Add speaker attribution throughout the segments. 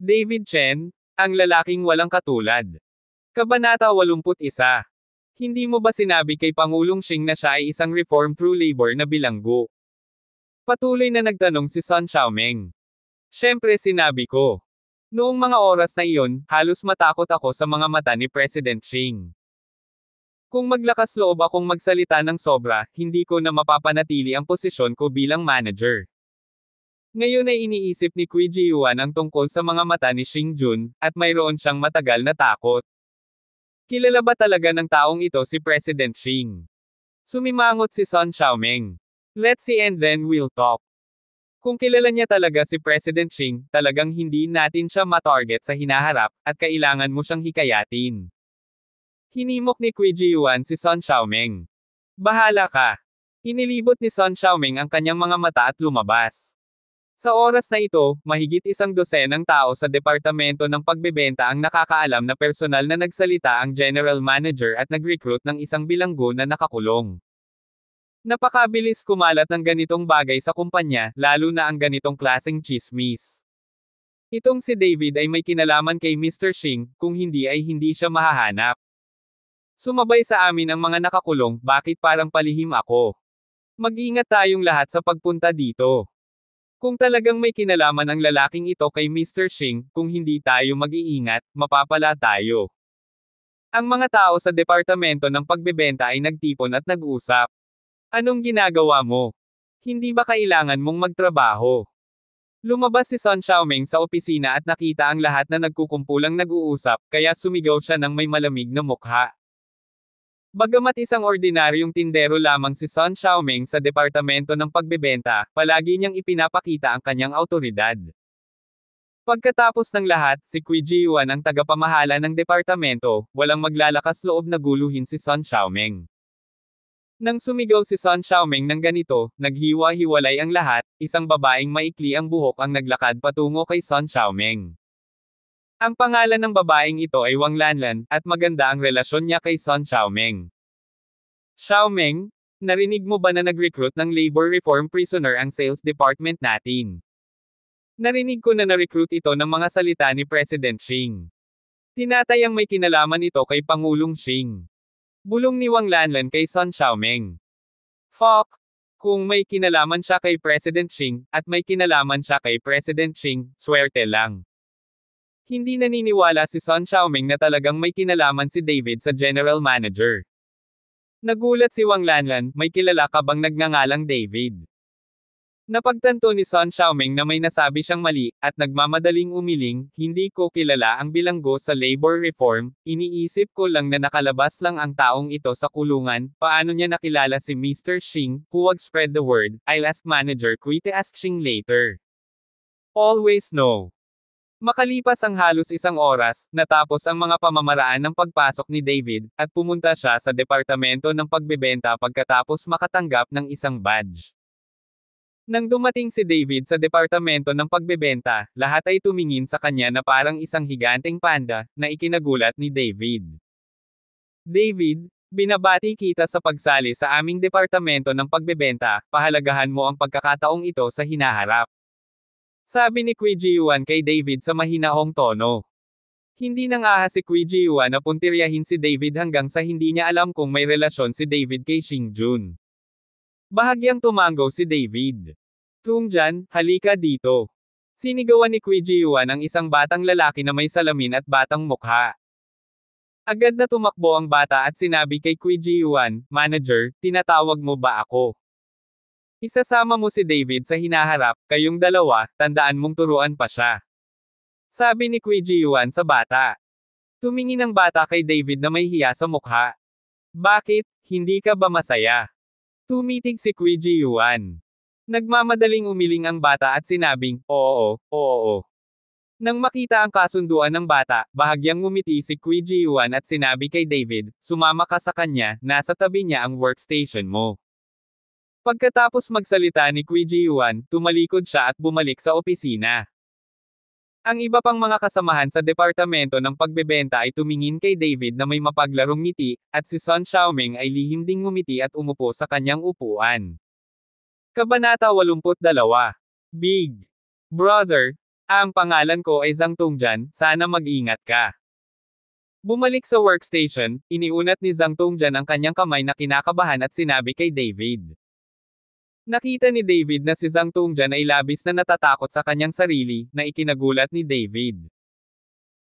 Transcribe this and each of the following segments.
Speaker 1: David Chen, ang lalaking walang katulad. Kabanata 81. Hindi mo ba sinabi kay Pangulong Xing na siya ay isang reform through labor na bilanggo? Patuloy na nagtanong si Sun Xiaoming. Siyempre sinabi ko. Noong mga oras na iyon, halos matakot ako sa mga mata ni President Xing. Kung maglakas loob akong magsalita ng sobra, hindi ko na mapapanatili ang posisyon ko bilang manager. Ngayon ay iniisip ni Qui Jiyuan ang tungkol sa mga mata ni Xing Jun, at mayroon siyang matagal na takot. Kilala ba talaga ng taong ito si President Xing? Sumimangot si Sun Xiaoming. Let's see and then we'll talk. Kung kilala niya talaga si President Xing, talagang hindi natin siya matarget sa hinaharap, at kailangan mo siyang hikayatin. Hinimok ni Qui Jiyuan si Sun Xiaoming. Bahala ka. Inilibot ni Sun Xiaoming ang kanyang mga mata at lumabas. Sa oras na ito, mahigit 100 tao sa Departamento ng Pagbebenta ang nakakaalam na personal na nagsalita ang General Manager at nag-recruit ng isang bilanggo na nakakulong. Napakabilis kumalat ng ganitong bagay sa kumpanya, lalo na ang ganitong klaseng chismis. Itong si David ay may kinalaman kay Mr. Xing, kung hindi ay hindi siya mahahanap. Sumabay sa amin ang mga nakakulong, bakit parang palihim ako? Mag-ingat tayong lahat sa pagpunta dito. Kung talagang may kinalaman ang lalaking ito kay Mr. Xing, kung hindi tayo mag-iingat, mapapala tayo. Ang mga tao sa Departamento ng Pagbebenta ay nagtipon at nag-usap. Anong ginagawa mo? Hindi ba kailangan mong magtrabaho? Lumabas si Sun Xiaoming sa opisina at nakita ang lahat na nagkukumpulang nag-uusap, kaya sumigaw siya ng may malamig na mukha. Bagamat isang ordinaryong tindero lamang si Sun Xiaoming sa Departamento ng Pagbebenta, palagi niyang ipinapakita ang kanyang awtoridad. Pagkatapos ng lahat, si Qui Jiyuan ang tagapamahala ng departamento, walang maglalakas loob na guluhin si Sun Xiaoming. Nang sumigaw si Sun Xiaoming ng ganito, naghiwa-hiwalay ang lahat, isang babaeng maikli ang buhok ang naglakad patungo kay Sun Xiaoming. Ang pangalan ng babaeng ito ay Wang Lanlan, at maganda ang relasyon niya kay Sun Xiaoming. Xiaoming, narinig mo ba na nag-recruit ng labor reform prisoner ang sales department natin? Narinig ko na na-recruit ito ng mga salita ni President Xing. Tinatayang may kinalaman ito kay Pangulong Xing. Bulong ni Wang Lanlan kay Sun Xiaoming. Fuck! Kung may kinalaman siya kay President Xing, at may kinalaman siya kay President Xing, swerte lang. Hindi naniniwala si Sun Xiaoming na talagang may kinalaman si David sa General Manager. Nagulat si Wang Lanlan, may kilala ka bang nagngangalang David? Napagtanto ni Sun Xiaoming na may nasabi siyang mali, at nagmamadaling umiling, hindi ko kilala ang bilanggo sa labor reform, iniisip ko lang na nakalabas lang ang taong ito sa kulungan, paano niya nakilala si Mr. Xing, huwag spread the word, I'll ask manager Qui to ask Xing later. Always know. Makalipas ang halos 1 oras, natapos ang mga pamamaraan ng pagpasok ni David, at pumunta siya sa Departamento ng Pagbebenta pagkatapos makatanggap ng isang badge. Nang dumating si David sa Departamento ng Pagbebenta, lahat ay tumingin sa kanya na parang isang higanteng panda, na ikinagulat ni David. David, binabati kita sa pagsali sa aming Departamento ng Pagbebenta, pahalagahan mo ang pagkakataong ito sa hinaharap. Sabi ni Qui Jiyuan kay David sa mahinahong tono. Hindi nang ahas si Qui Jiyuan na puntiryahin si David hanggang sa hindi niya alam kung may relasyon si David kay Xing Jun. Bahagyang tumanggaw si David. Tungjan, halika dito. Sinigawan ni Qui Jiyuan ang isang batang lalaki na may salamin at batang mukha. Agad na tumakbo ang bata at sinabi kay Qui Jiyuan, Manager, tinatawag mo ba ako? Isasama mo si David sa hinaharap, kayong dalawa, tandaan mong turuan pa siya. Sabi ni Qui Jiyuan sa bata. Tumingin ang bata kay David na may hiya sa mukha. Bakit, hindi ka ba masaya? Tumitig si Qui Jiyuan. Nagmamadaling umiling ang bata at sinabing, oo. Nang makita ang kasunduan ng bata, bahagyang ngumiti si Qui Jiyuan at sinabi kay David, sumama ka sa kanya, nasa tabi niya ang workstation mo. Pagkatapos magsalita ni Qui Jiyuan, tumalikod siya at bumalik sa opisina. Ang iba pang mga kasamahan sa Departamento ng Pagbebenta ay tumingin kay David na may mapaglarong ngiti, at si Sun Xiaoming ay lihim ding ngumiti at umupo sa kanyang upuan. Kabanata 82. Big Brother, Ang pangalan ko ay Zhang Tongjian, sana mag-ingat ka. Bumalik sa workstation, iniunat ni Zhang Tongjian ang kanyang kamay na kinakabahan at sinabi kay David. Nakita ni David na si Zhang Tongjian ay labis na natatakot sa kanyang sarili, na ikinagulat ni David.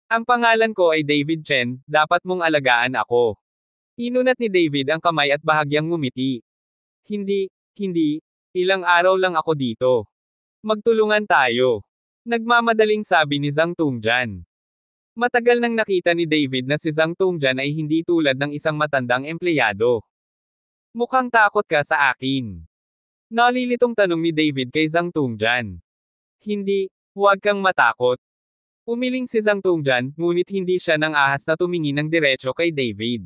Speaker 1: Ang pangalan ko ay David Chen, dapat mong alagaan ako. Inunat ni David ang kamay at bahagyang ngumiti. Hindi, ilang araw lang ako dito. Magtulungan tayo. Nagmamadaling sabi ni Zhang Tongjian. Matagal nang nakita ni David na si Zhang Tongjian ay hindi tulad ng isang matandang empleyado. Mukhang takot ka sa akin. Nalilitong tanong ni David kay Zhang Tongjian. Hindi, huwag kang matakot. Umiling si Zhang Tongjian, ngunit hindi siya nang ahas na tumingin ng diretso kay David.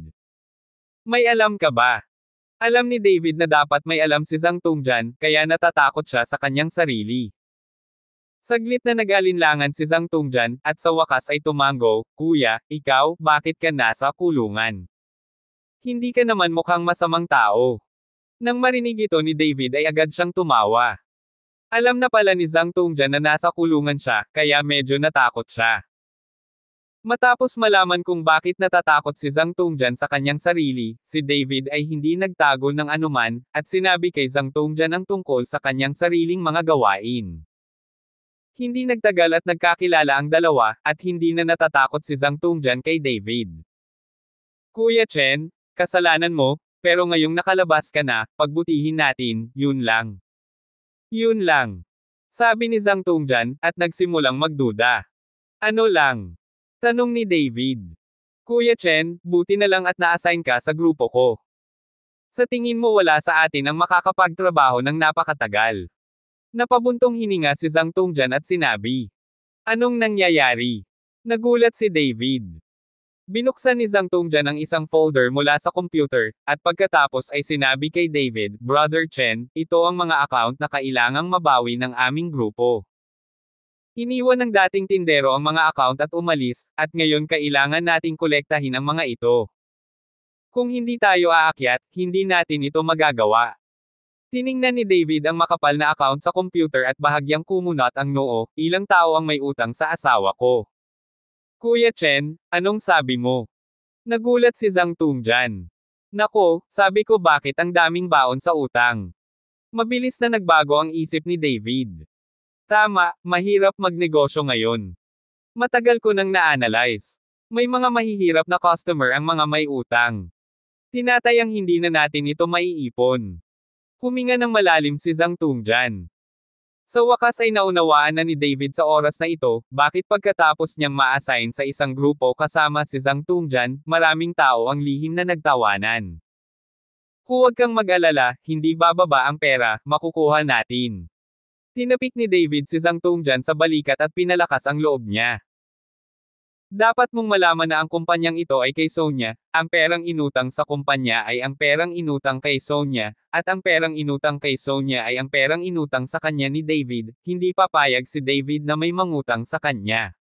Speaker 1: May alam ka ba? Alam ni David na dapat may alam si Zhang Tongjian, kaya natatakot siya sa kanyang sarili. Saglit na nag-alinlangan si Zhang Tongjian, at sa wakas ay tumango, Kuya, ikaw, bakit ka nasa kulungan? Hindi ka naman mukhang masamang tao. Nang marinig ito ni David ay agad siyang tumawa. Alam na pala ni Zhang Tongjian na nasa kulungan siya, kaya medyo natakot siya. Matapos malaman kung bakit natatakot si Zhang Tongjian sa kanyang sarili, si David ay hindi nagtago ng anuman, at sinabi kay Zhang Tongjian ang tungkol sa kanyang sariling mga gawain. Hindi nagtagal at nagkakilala ang dalawa, at hindi na natatakot si Zhang Tongjian kay David. Kuya Chen, kasalanan mo, pero ngayong nakalabas ka na, pagbutihin natin, yun lang. Yun lang. Sabi ni Zhang Tongjian, at nagsimulang magduda. Ano lang? Tanong ni David. Kuya Chen, buti na lang at na-assign ka sa grupo ko. Sa tingin mo wala sa atin ang makakapagtrabaho ng napakatagal. Napabuntong hininga si Zhang Tongjian at sinabi. Anong nangyayari? Nagulat si David. Binuksan ni Zhang Tongjian ang isang folder mula sa computer, at pagkatapos ay sinabi kay David, Brother Chen, ito ang mga account na kailangang mabawi ng aming grupo. Iniwan ng dating tindero ang mga account at umalis, at ngayon kailangan nating kolektahin ang mga ito. Kung hindi tayo aakyat, hindi natin ito magagawa. Tiningnan ni David ang makapal na account sa computer at bahagyang kumunat ang noo, ilang tao ang may utang sa asawa ko. Kuya Chen, anong sabi mo? Nagulat si Zhang Tongjian. Nako, sabi ko bakit ang daming baon sa utang. Mabilis na nagbago ang isip ni David. Tama, mahirap magnegosyo ngayon. Matagal ko nang na-analyze. May mga mahihirap na customer ang mga may utang. Tinatayang hindi na natin ito maiipon. Huminga ng malalim si Zhang Tongjian. Sa wakas ay naunawaan na ni David sa oras na ito, bakit pagkatapos niyang ma-assign sa isang grupo kasama si Zhang Tongjian, maraming tao ang lihim na nagtawanan. Huwag kang mag-alala, hindi bababa ang pera, makukuha natin. Tinapik ni David si Zhang Tongjian sa balikat at pinalakas ang loob niya. Dapat mong malaman na ang kumpanyang ito ay kay Sonia, ang perang inutang sa kumpanya ay ang perang inutang kay Sonia, at ang perang inutang kay Sonia ay ang perang inutang sa kanya ni David, hindi papayag si David na may mangutang sa kanya.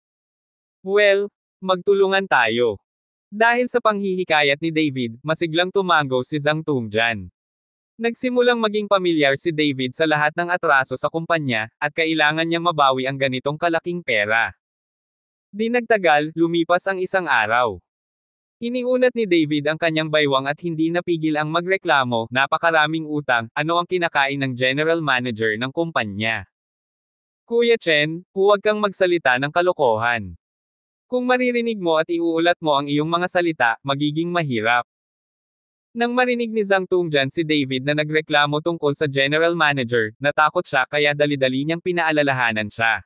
Speaker 1: Well, magtulungan tayo. Dahil sa panghihikayat ni David, masiglang tumango si Zhang Tongjian. Nagsimulang maging pamilyar si David sa lahat ng atraso sa kumpanya, at kailangan niyang mabawi ang ganitong kalaking pera. Di nagtagal, lumipas ang isang araw. Iniunat ni David ang kanyang baywang at hindi napigil ang magreklamo, napakaraming utang, ano ang kinakain ng general manager ng kumpanya. Kuya Chen, huwag kang magsalita ng kalokohan. Kung maririnig mo at iuulat mo ang iyong mga salita, magiging mahirap. Nang marinig ni Zhang Tongjian si David na nagreklamo tungkol sa general manager, natakot siya kaya dali-dali niyang pinaalalahanan siya.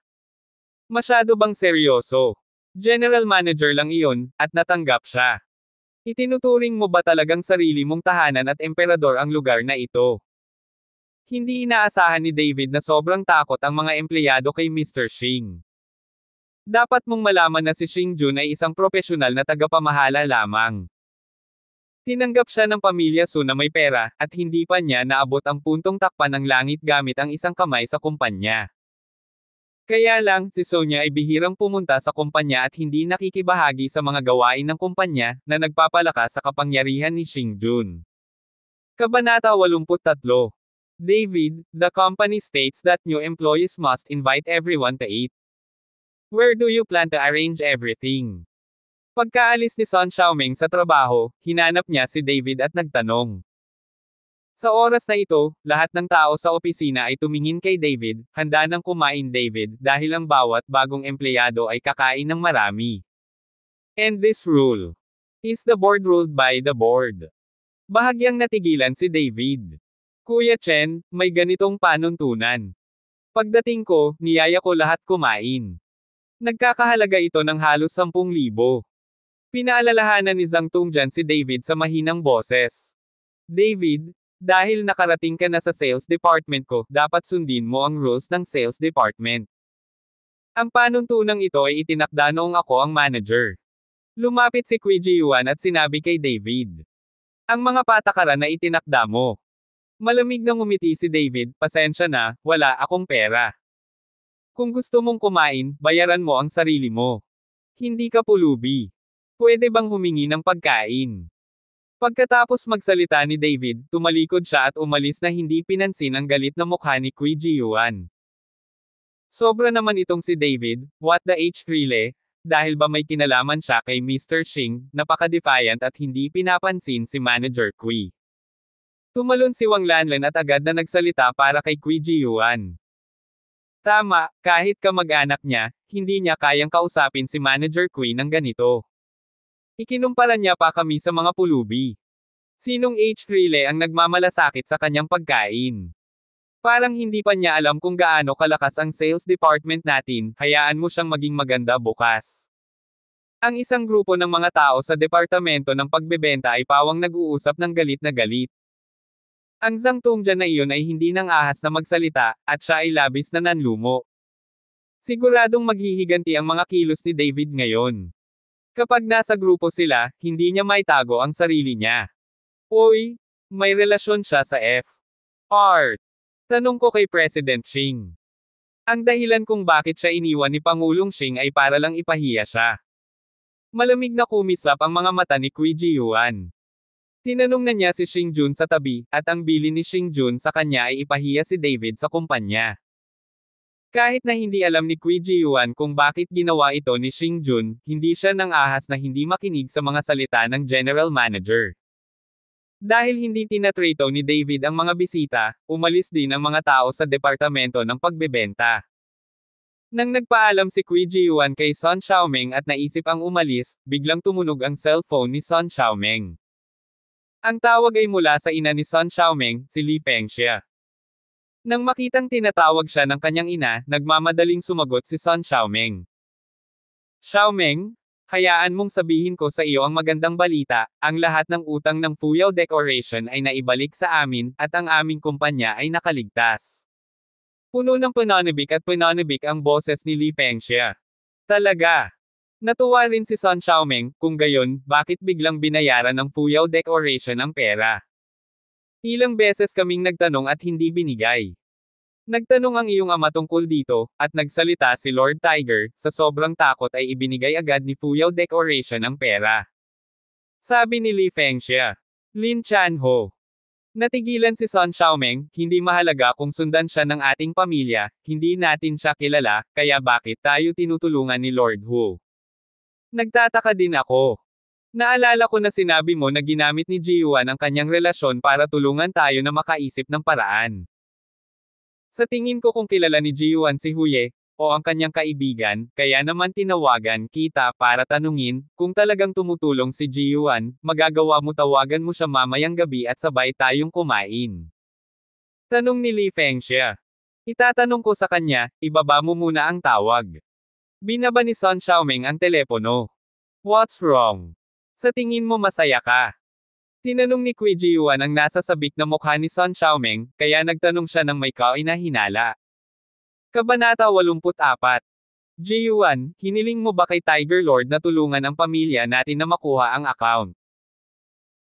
Speaker 1: Masyado bang seryoso? General manager lang iyon, at natanggap siya. Itinuturing mo ba talagang sarili mong tahanan at emperador ang lugar na ito? Hindi inaasahan ni David na sobrang takot ang mga empleyado kay Mr. Xing. Dapat mong malaman na si Xing Jun ay isang profesional na tagapamahala lamang. Tinanggap siya ng pamilya Su na may pera, at hindi pa niya naabot ang puntong takpan ng langit gamit ang isang kamay sa kumpanya. Kaya lang, si Sonia ay bihirang pumunta sa kumpanya at hindi nakikibahagi sa mga gawain ng kumpanya, na nagpapalakas sa kapangyarihan ni Xing Jun. Kabanata 83. David, the company states that new employees must invite everyone to eat. Where do you plan to arrange everything? Pagkaalis ni Sun Xiaoming sa trabaho, hinanap niya si David at nagtanong. Sa oras na ito, lahat ng tao sa opisina ay tumingin kay David, handa nang kumain David dahil ang bawat bagong empleyado ay kakain ng marami. And this rule is the board ruled by the board. Bahagyang natigilan si David. Kuya Chen, may ganitong panuntunan. Pagdating ko, niyaya ko lahat kumain. Nagkakahalaga ito ng halos 10,000. Pinaalalahanan ni Zhang Tongjian si David sa mahinang boses. David, dahil nakarating ka na sa sales department ko, dapat sundin mo ang rules ng sales department. Ang panuntunang ito ay itinakda noong ako ang manager. Lumapit si Qui Jiyuan at sinabi kay David. Ang mga patakaran na itinakda mo. Malamig na ngumiti si David, pasensya na, wala akong pera. Kung gusto mong kumain, bayaran mo ang sarili mo. Hindi ka pulubi. Pwede bang humingi ng pagkain? Pagkatapos magsalita ni David, tumalikod siya at umalis na hindi pinansin ang galit na mukha ni Qui Jiyuan. Sobra naman itong si David, what the H3 dahil ba may kinalaman siya kay Mr. Xing, napaka-defiant at hindi pinapansin si Manager Qui. Tumalon si Wang Lanlan at agad na nagsalita para kay Qui Jiyuan. Tama, kahit kamag-anak niya, hindi niya kayang kausapin si Manager Qui ng ganito. Ikinumpara niya pa kami sa mga pulubi. Sinong H3 ang nagmamalasakit sa kanyang pagkain? Parang hindi pa niya alam kung gaano kalakas ang sales department natin, hayaan mo siyang maging maganda bukas. Ang isang grupo ng mga tao sa departamento ng pagbebenta ay pawang nag-uusap ng galit na galit. Ang Zhang Tongjian na iyon ay hindi nang ahas na magsalita, at siya ay labis na nanlumo. Siguradong maghihiganti ang mga kilos ni David ngayon. Kapag nasa grupo sila, hindi niya maitago ang sarili niya. Uy, may relasyon siya sa F.R. Tanong ko kay President Xing. Ang dahilan kung bakit siya iniwan ni Pangulong Xing ay para lang ipahiya siya. Malamig na kumislap ang mga mata ni Qui Jiyuan. Tinanong na niya si Xing Jun sa tabi, at ang bilin ni Xing Jun sa kanya ay ipahiya si David sa kumpanya. Kahit na hindi alam ni Qui Jiyuan kung bakit ginawa ito ni Xing Jun, hindi siya nang ahas na hindi makinig sa mga salita ng General Manager. Dahil hindi tinatrato ni David ang mga bisita, umalis din ang mga tao sa departamento ng pagbebenta. Nang nagpaalam si Qui Jiyuan kay Sun Xiaoming at naisip ang umalis, biglang tumunog ang cellphone ni Sun Xiaoming. Ang tawag ay mula sa ina ni Sun Xiaoming, si Li Fengxia. Nang makitang tinatawag siya ng kanyang ina, nagmamadaling sumagot si Sun Xiaoming. Xiaoming, hayaan mong sabihin ko sa iyo ang magandang balita, ang lahat ng utang ng Fuyao Decoration ay naibalik sa amin, at ang aming kumpanya ay nakaligtas. Puno ng pananabik ang boses ni Li Fengxia. Talaga. Natuwa rin si Sun Xiaoming, kung gayon, bakit biglang binayaran ng Fuyao Decoration ang pera? Ilang beses kaming nagtanong at hindi binigay. Nagtanong ang iyong ama tungkol dito, at nagsalita si Lord Tiger, sa sobrang takot ay ibinigay agad ni Fuyao Decoration ang pera. Sabi ni Li Fengxia. Lin Chanho. Natigilan si Sun Xiaoming, hindi mahalaga kung sundan siya ng ating pamilya, hindi natin siya kilala, kaya bakit tayo tinutulungan ni Lord Hu? Nagtataka din ako. Naalala ko na sinabi mo na ginamit ni Jiyuan ang kanyang relasyon para tulungan tayo na makaisip ng paraan. Sa tingin ko kung kilala ni Jiyuan si Huye, o ang kanyang kaibigan, kaya naman tinawagan kita para tanungin, kung talagang tumutulong si Jiyuan, magagawa mo tawagan mo siya mamayang gabi at sabay tayong kumain. Tanong ni Li Fengxia. Itatanong ko sa kanya, ibaba mo muna ang tawag. Binaba ni Sun Xiaoming ang telepono. What's wrong? Sa tingin mo masaya ka? Tinanong ni Qui Jiyuan ang nasa sabik na mukha ni Sun Xiaoming, kaya nagtanong siya ng may kainahinala. Kabanata 84. Jiyuan, hiniling mo ba kay Tiger Lord na tulungan ang pamilya natin na makuha ang account?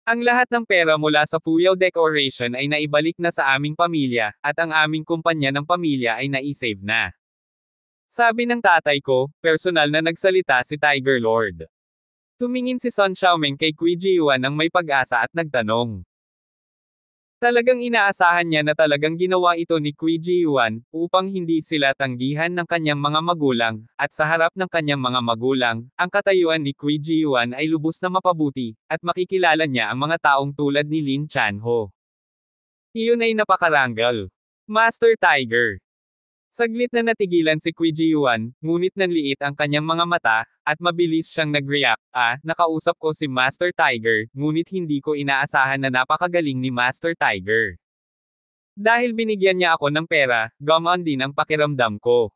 Speaker 1: Ang lahat ng pera mula sa Fuyao Decoration ay naibalik na sa aming pamilya, at ang aming kumpanya ng pamilya ay naisave na. Sabi ng tatay ko, personal na nagsalita si Tiger Lord. Tumingin si Sun Xiaoming kay Qui Jiyuan ng may pag-asa at nagtanong. Talagang inaasahan niya na talagang ginawa ito ni Qui Ji-yuan, upang hindi sila tanggihan ng kanyang mga magulang, at sa harap ng kanyang mga magulang, ang katayuan ni Qui Ji-yuan ay lubos na mapabuti, at makikilala niya ang mga taong tulad ni Lin Chanho. Iyon ay napakarangal. Master Tiger. Saglit na natigilan si Qui Ji-yuan, ngunit nanliit ang kanyang mga mata, at mabilis siyang nag-react. Nakausap ko si Master Tiger, ngunit hindi ko inaasahan na napakagaling ni Master Tiger. Dahil binigyan niya ako ng pera, gumaan din ang pakiramdam ko.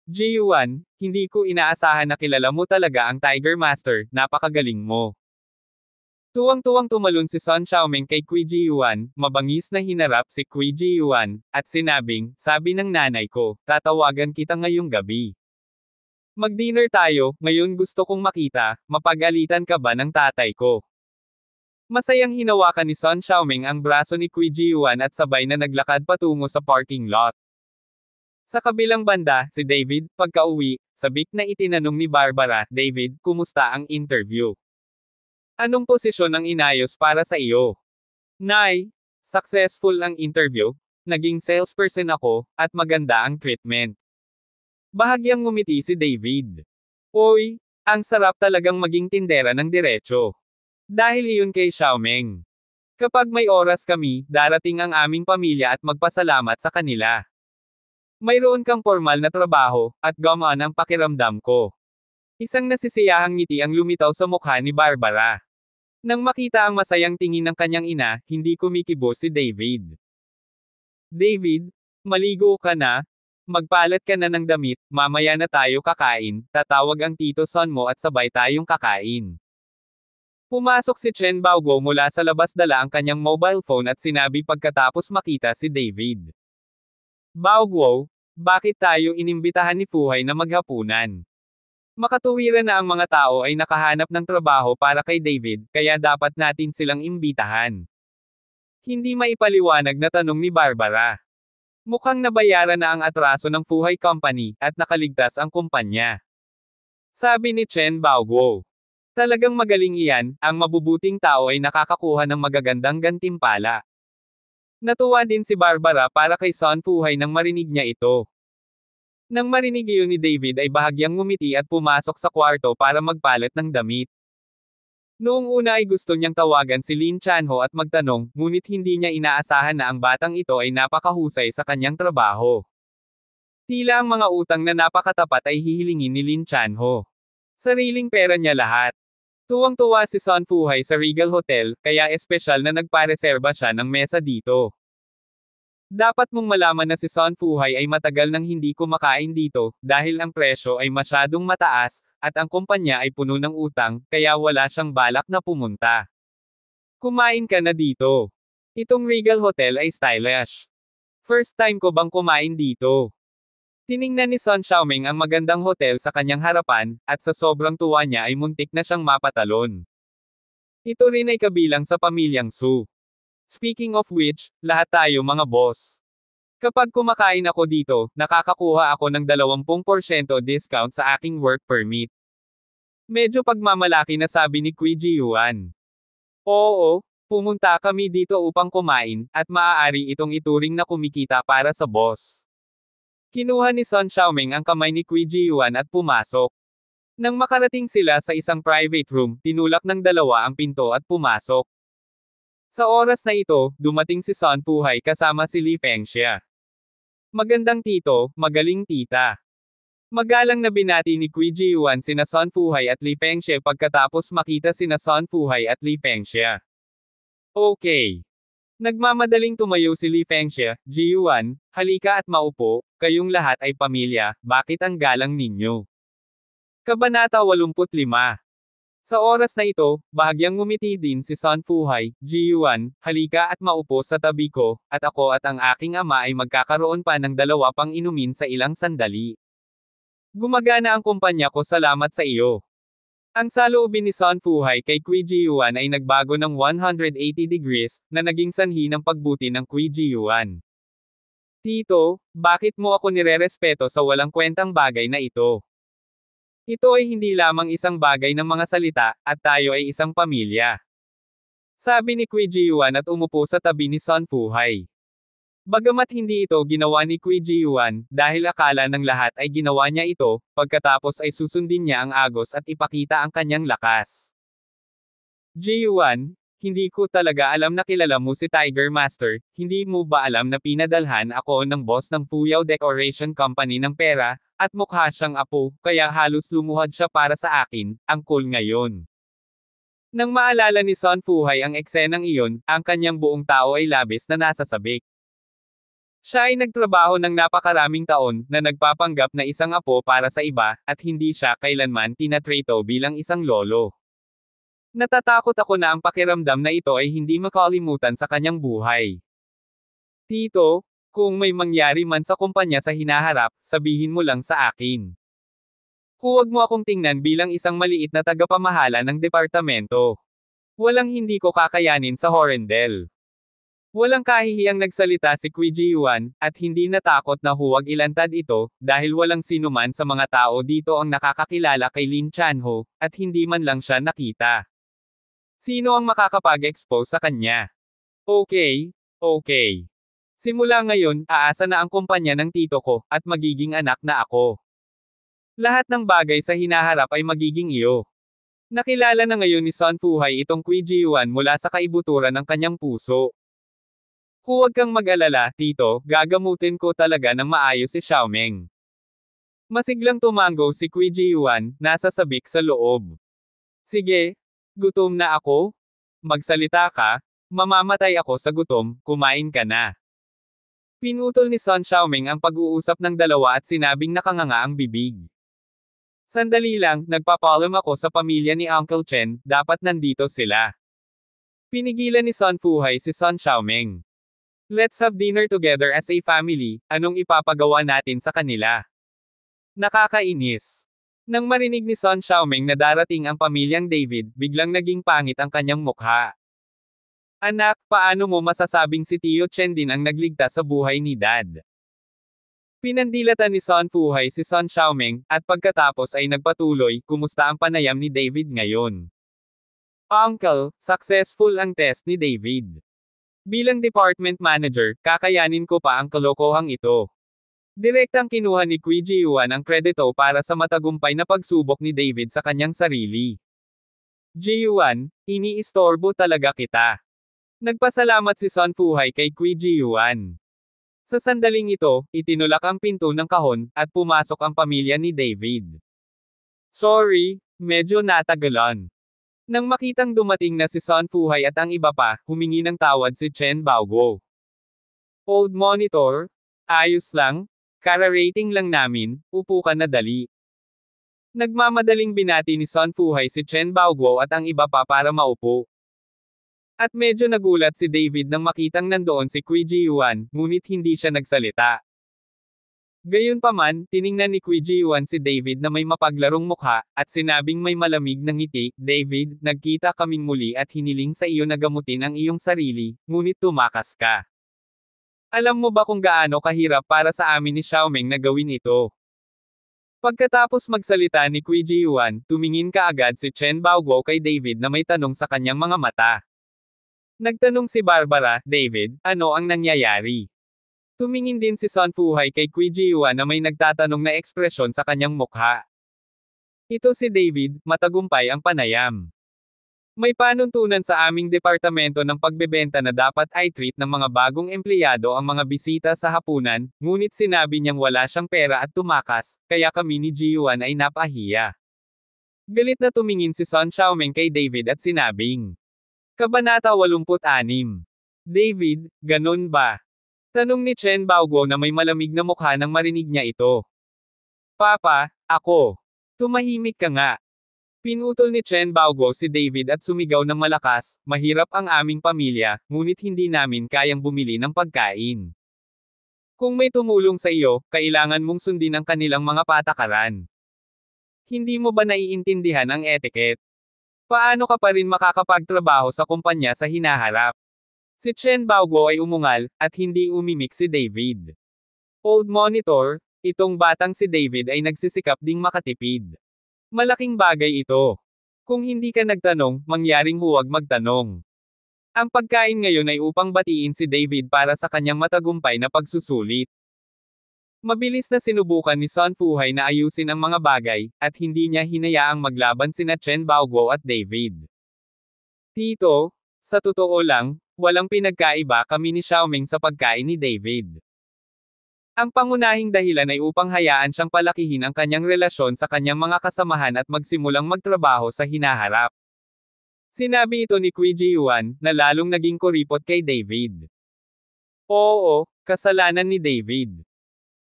Speaker 1: Ji-yuan, hindi ko inaasahan na kilala mo talaga ang Tiger Master, napakagaling mo. Tuwang-tuwang tumalon si Sun Xiaoming kay Qui Ji-yuan, mabangis na hinarap si Qui Ji-yuan, at sinabing, sabi ng nanay ko, tatawagan kita ngayong gabi. Mag-dinner tayo, ngayon gusto kong makita, mapag-alitan ka ba ng tatay ko? Masayang hinawakan ni Sun Xiaoming ang braso ni Qui Ji-yuan at sabay na naglakad patungo sa parking lot. Sa kabilang banda, si David, pagka-uwi, sabik na itinanong ni Barbara, David, kumusta ang interview? Anong posisyon ang inayos para sa iyo? Nay, successful ang interview, naging salesperson ako, at maganda ang treatment. Bahagyang ngumiti si David. Oy, ang sarap talagang maging tindera ng diretso. Dahil iyon kay Xiaoming. Kapag may oras kami, darating ang aming pamilya at magpasalamat sa kanila. Mayroon kang formal na trabaho, at gumaan ang pakiramdam ko. Isang nasisiyahang ngiti ang lumitaw sa mukha ni Barbara. Nang makita ang masayang tingin ng kanyang ina, hindi kumikibo si David. David, maligo ka na? Magpalat ka na ng damit, mamaya na tayo kakain, tatawag ang Tito Son mo at sabay tayong kakain. Pumasok si Chen Baoguo mula sa labas, dala ang kanyang mobile phone at sinabi pagkatapos makita si David. Baoguo, bakit tayo inimbitahan ni Fuhai na maghapunan? Makatuwiran na ang mga tao ay nakahanap ng trabaho para kay David, kaya dapat natin silang imbitahan. Hindi maipaliwanag na tanong ni Barbara. Mukhang nabayaran na ang atraso ng Fuhai Company, at nakaligtas ang kumpanya. Sabi ni Chen Baoguo. Talagang magaling iyan, ang mabubuting tao ay nakakakuha ng magagandang gantimpala. Natuwa din si Barbara para kay Son Fuhai nang marinig niya ito. Nang marinig iyon ni David ay bahagyang ngumiti at pumasok sa kwarto para magpalit ng damit. Noong una ay gusto niyang tawagan si Lin Chanho at magtanong, ngunit hindi niya inaasahan na ang batang ito ay napakahusay sa kanyang trabaho. Tila ang mga utang na napakatapat ay hihilingin ni Lin Chanho. Sariling pera niya lahat. Tuwang-tuwa si Son Fuhai sa Regal Hotel, kaya espesyal na nagpareserba siya ng mesa dito. Dapat mong malaman na si Son Fuhai ay matagal nang hindi kumakain dito, dahil ang presyo ay masyadong mataas, at ang kumpanya ay puno ng utang, kaya wala siyang balak na pumunta. Kumain ka na dito. Itong Regal Hotel ay stylish. First time ko bang kumain dito? Tiningnan ni Sun Xiaoming ang magandang hotel sa kanyang harapan, at sa sobrang tuwa niya ay muntik na siyang mapatalon. Ito rin ay kabilang sa pamilyang Su. Speaking of which, lahat tayo mga boss. Kapag kumakain ako dito, nakakakuha ako ng 20% discount sa aking work permit. Medyo pagmamalaki na sabi ni Qui Ji-yuan. Oo, pumunta kami dito upang kumain, at maaari itong ituring na kumikita para sa boss. Kinuha ni Sun Xiaoming ang kamay ni Qui Ji-yuan at pumasok. Nang makarating sila sa isang private room, tinulak ng dalawa ang pinto at pumasok. Sa oras na ito, dumating si Son Fuhai kasama si Li Fengxia. Magandang tito, magaling tita. Magalang na binati ni Qui Ji-yuan sina Son Fuhai at Li Fengxia pagkatapos makita sina Son Fuhai at Li Fengxia. Okay. Nagmamadaling tumayo si Li Fengxia, Ji-yuan, halika at maupo, kayong lahat ay pamilya, bakit ang galang ninyo? Kabanata 85. Sa oras na ito, bahagyang ngumiti din si Son Fuhai, Ji-yuan, halika at maupo sa tabi ko, at ako at ang aking ama ay magkakaroon pa ng 2 pang inumin sa ilang sandali. Gumagana ang kumpanya ko, salamat sa iyo. Ang saloobin ni Son Fuhai kay Qui Ji-yuan ay nagbago ng 180 degrees, na naging sanhi ng pagbuti ng Qui Ji-yuan. Tito, bakit mo ako nirerespeto sa walang kwentang bagay na ito? Ito ay hindi lamang isang bagay ng mga salita, at tayo ay isang pamilya. Sabi ni Qui Jiyuan at umupo sa tabi ni Sun Fuhai. Bagamat hindi ito ginawa ni Qui Jiyuan, dahil akala ng lahat ay ginawa niya ito, pagkatapos ay susundin niya ang agos at ipakita ang kanyang lakas. Jiyuan, hindi ko talaga alam na kilala mo si Tiger Master, hindi mo ba alam na pinadalhan ako ng boss ng Fuyao Decoration Company ng pera, at mukha siyang apo, kaya halos lumuhad siya para sa akin, ang cool ngayon. Nang maalala ni Sun Fuhai ang eksenang iyon, ang kanyang buong tao ay labis na nasasabik. Siya ay nagtrabaho ng napakaraming taon, na nagpapanggap na isang apo para sa iba, at hindi siya kailanman tinatrato bilang isang lolo. Natatakot ako na ang pakiramdam na ito ay hindi makalimutan sa kanyang buhay. Tito, kung may mangyari man sa kumpanya sa hinaharap, sabihin mo lang sa akin. Huwag mo akong tingnan bilang isang maliit na tagapamahala ng departamento. Walang hindi ko kakayanin sa Horendel. Walang kahihiyang nagsalita si Qui Jiyuan, at hindi natakot na huwag ilantad ito, dahil walang sinuman sa mga tao dito ang nakakakilala kay Lin Chanho, at hindi man lang siya nakita. Sino ang makakapag-expose sa kanya? Okay. Simula ngayon, aasa na ang kumpanya ng tito ko, at magiging anak na ako. Lahat ng bagay sa hinaharap ay magiging iyo. Nakilala na ngayon ni Sun Fuhai itong Qui Jiyuan mula sa kaibuturan ng kanyang puso. Huwag kang mag-alala, tito, gagamutin ko talaga ng maayos si Xiaomeng. Masiglang tumango si Qui Jiyuan, nasa sabik sa loob. Sige, gutom na ako? Magsalita ka, mamamatay ako sa gutom, kumain ka na. Pinutol ni Sun Xiaomeng ang pag-uusap ng dalawa at sinabing nakanganga ang bibig. Sandali lang, nagpapaalam ako sa pamilya ni Uncle Chen, dapat nandito sila. Pinigilan ni Sun Fuhai si Sun Xiaomeng. Let's have dinner together as a family, anong ipapagawa natin sa kanila? Nakakainis. Nang marinig ni Sun Xiaomeng na darating ang pamilyang David, biglang naging pangit ang kanyang mukha. Anak, paano mo masasabing si Tio Chen din ang nagligtas sa buhay ni Dad? Pinandilatan ni Sun Fuhai si Sun Xiaomeng, at pagkatapos ay nagpatuloy, kumusta ang panayam ni David ngayon? Uncle, successful ang test ni David. Bilang department manager, kakayanin ko pa ang kalokohang ito. Direktang kinuha ni Qui Jiyuan ang kredito para sa matagumpay na pagsubok ni David sa kanyang sarili. Jiyuan, iniistorbo talaga kita. Nagpasalamat si Sun Fuhai kay Qui Jiyuan. Sa sandaling ito, itinulak ang pinto ng kahon, at pumasok ang pamilya ni David. Sorry, medyo natagalan. Nang makitang dumating na si Sun Fuhai at ang iba pa, humingi ng tawad si Chen Baoguo. Old monitor? Ayos lang? Kara-rating lang namin, upo ka na dali. Nagmamadaling binati ni Sun Fuhai si Chen Baoguo at ang iba pa para maupo. At medyo nagulat si David nang makitang nandoon si Qui Jiyuan, ngunit hindi siya nagsalita. Gayunpaman, tiningnan ni Qui Jiyuan si David na may mapaglarong mukha, at sinabing may malamig na ngiti, David, nagkita kaming muli at hiniling sa iyo na gamutin ang iyong sarili, ngunit tumakas ka. Alam mo ba kung gaano kahirap para sa amin ni Xiaomeng na gawin ito? Pagkatapos magsalita ni Qui Jiyuan, tumingin kaagad si Chen Baoguo kay David na may tanong sa kanyang mga mata. Nagtanong si Barbara, David, ano ang nangyayari? Tumingin din si Sun Fuhai kay Qui Jiyuan na may nagtatanong na ekspresyon sa kanyang mukha. Ito si David, matagumpay ang panayam. May panuntunan sa aming departamento ng pagbebenta na dapat ay treat ng mga bagong empleyado ang mga bisita sa hapunan, ngunit sinabi niyang wala siyang pera at tumakas, kaya kami ni Jiyuan ay napahiya. Galit na tumingin si Sun Xiaomeng kay David at sinabing, Kabanata 86. David, ganun ba? Tanong ni Chen Baoguo na may malamig na mukha nang marinig niya ito. Papa, ako. Tumahimik ka nga. Pinutol ni Chen Baoguo si David at sumigaw ng malakas, mahirap ang aming pamilya, ngunit hindi namin kayang bumili ng pagkain. Kung may tumulong sa iyo, kailangan mong sundin ang kanilang mga patakaran. Hindi mo ba naiintindihan ang etiquette? Paano ka pa rin makakapagtrabaho sa kumpanya sa hinaharap? Si Chen Baoguo ay umungal, at hindi umimik si David. Old monitor, itong batang si David ay nagsisikap ding makatipid. Malaking bagay ito. Kung hindi ka nagtanong, mangyaring huwag magtanong. Ang pagkain ngayon ay upang batiin si David para sa kanyang matagumpay na pagsusulit. Mabilis na sinubukan ni Sun Fuhai na ayusin ang mga bagay, at hindi niya hinayaang maglaban sina Chen Baoguo at David. Tito, sa totoo lang, walang pinagkaiba kami ni Xiaoming sa pagkain ni David. Ang pangunahing dahilan ay upang hayaan siyang palakihin ang kanyang relasyon sa kanyang mga kasamahan at magsimulang magtrabaho sa hinaharap. Sinabi ito ni Qui Jiyuan, na lalong naging kuripot kay David. Oo, kasalanan ni David.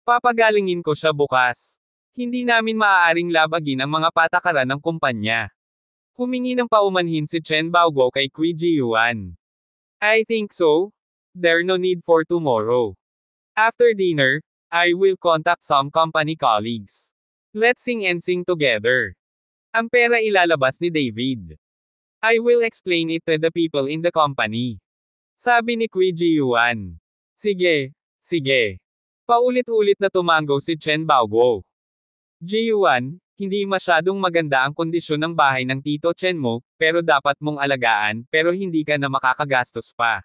Speaker 1: Papagalingin ko siya bukas. Hindi namin maaaring labagin ang mga patakaran ng kumpanya. Humingi ng paumanhin si Chen Baoguo kay Qui Jiyuan. I think so. There's no need for tomorrow. After dinner, I will contact some company colleagues. Let's sing and sing together. Ang pera ilalabas ni David. I will explain it to the people in the company. Sabi ni Qui Jiyuan. Sige, sige. Paulit-ulit na tumango si Chen Baoguo. Jiyuan, hindi masyadong maganda ang kondisyon ng bahay ng Tito Chen mo, pero dapat mong alagaan, pero hindi ka na makakagastos pa.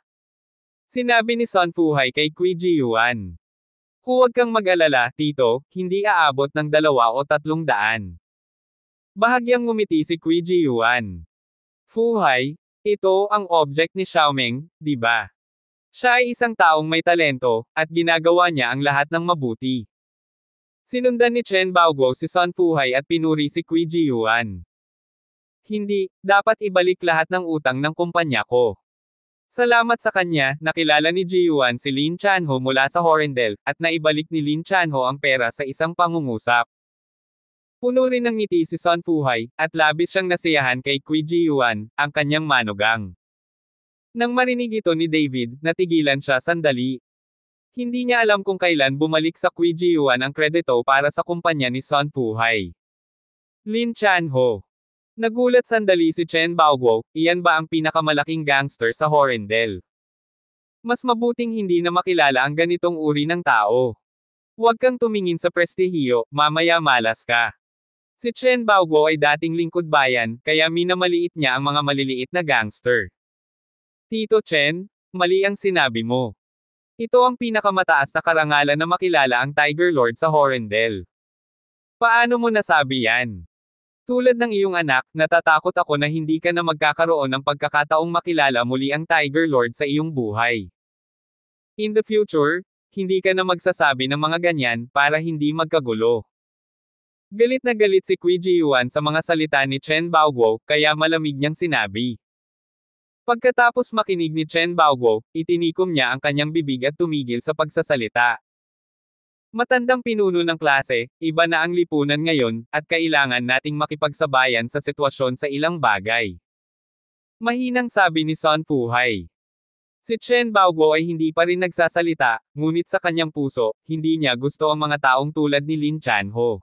Speaker 1: Sinabi ni Sun Fuhai kay Qui Jiyuan. Huwag kang mag-alala, Tito, hindi aabot ng 200 o 300. Bahagyang ngumiti si Qui Jiyuan. Fuhai, ito ang object ni Xiaoming, di ba? Siya ay isang taong may talento, at ginagawa niya ang lahat ng mabuti. Sinundan ni Chen Baoguo si Sun Fuhai at pinuri si Qui Jiyuan. Hindi, dapat ibalik lahat ng utang ng kumpanya ko. Salamat sa kanya, nakilala ni Jiyuan si Lin Chanho mula sa Horendel, at naibalik ni Lin Chanho ang pera sa isang pangungusap. Puno rin ng ngiti si Sun Fuhai, at labis siyang nasiyahan kay Qui Jiyuan, ang kanyang manugang. Nang marinig ito ni David, natigilan siya sandali. Hindi niya alam kung kailan bumalik sa Qui Jiyuan ang kredito para sa kumpanya ni Sun Fuhai. Lin Chanho. Nagulat sandali si Chen Baoguo, iyan ba ang pinakamalaking gangster sa Horendel? Mas mabuting hindi na makilala ang ganitong uri ng tao. Huwag kang tumingin sa prestihiyo, mamaya malas ka. Si Chen Baoguo ay dating lingkod bayan, kaya minamaliit niya ang mga maliliit na gangster. Tito Chen, mali ang sinabi mo. Ito ang pinakamataas na karangalan na makilala ang Tiger Lord sa Horendel. Paano mo nasabi yan? Tulad ng iyong anak, natatakot ako na hindi ka na magkakaroon ng pagkakataong makilala muli ang Tiger Lord sa iyong buhay. In the future, hindi ka na magsasabi ng mga ganyan, para hindi magkagulo. Galit na galit si Qui Jiyuan sa mga salita ni Chen Baoguo, kaya malamig niyang sinabi. Pagkatapos makinig ni Chen Baoguo, itinikom niya ang kanyang bibig at tumigil sa pagsasalita. Matandang pinuno ng klase, iba na ang lipunan ngayon, at kailangan nating makipagsabayan sa sitwasyon sa ilang bagay. Mahinang sabi ni Sun Fuhai. Si Chen Baoguo ay hindi pa rin nagsasalita, ngunit sa kanyang puso, hindi niya gusto ang mga taong tulad ni Lin Chanho.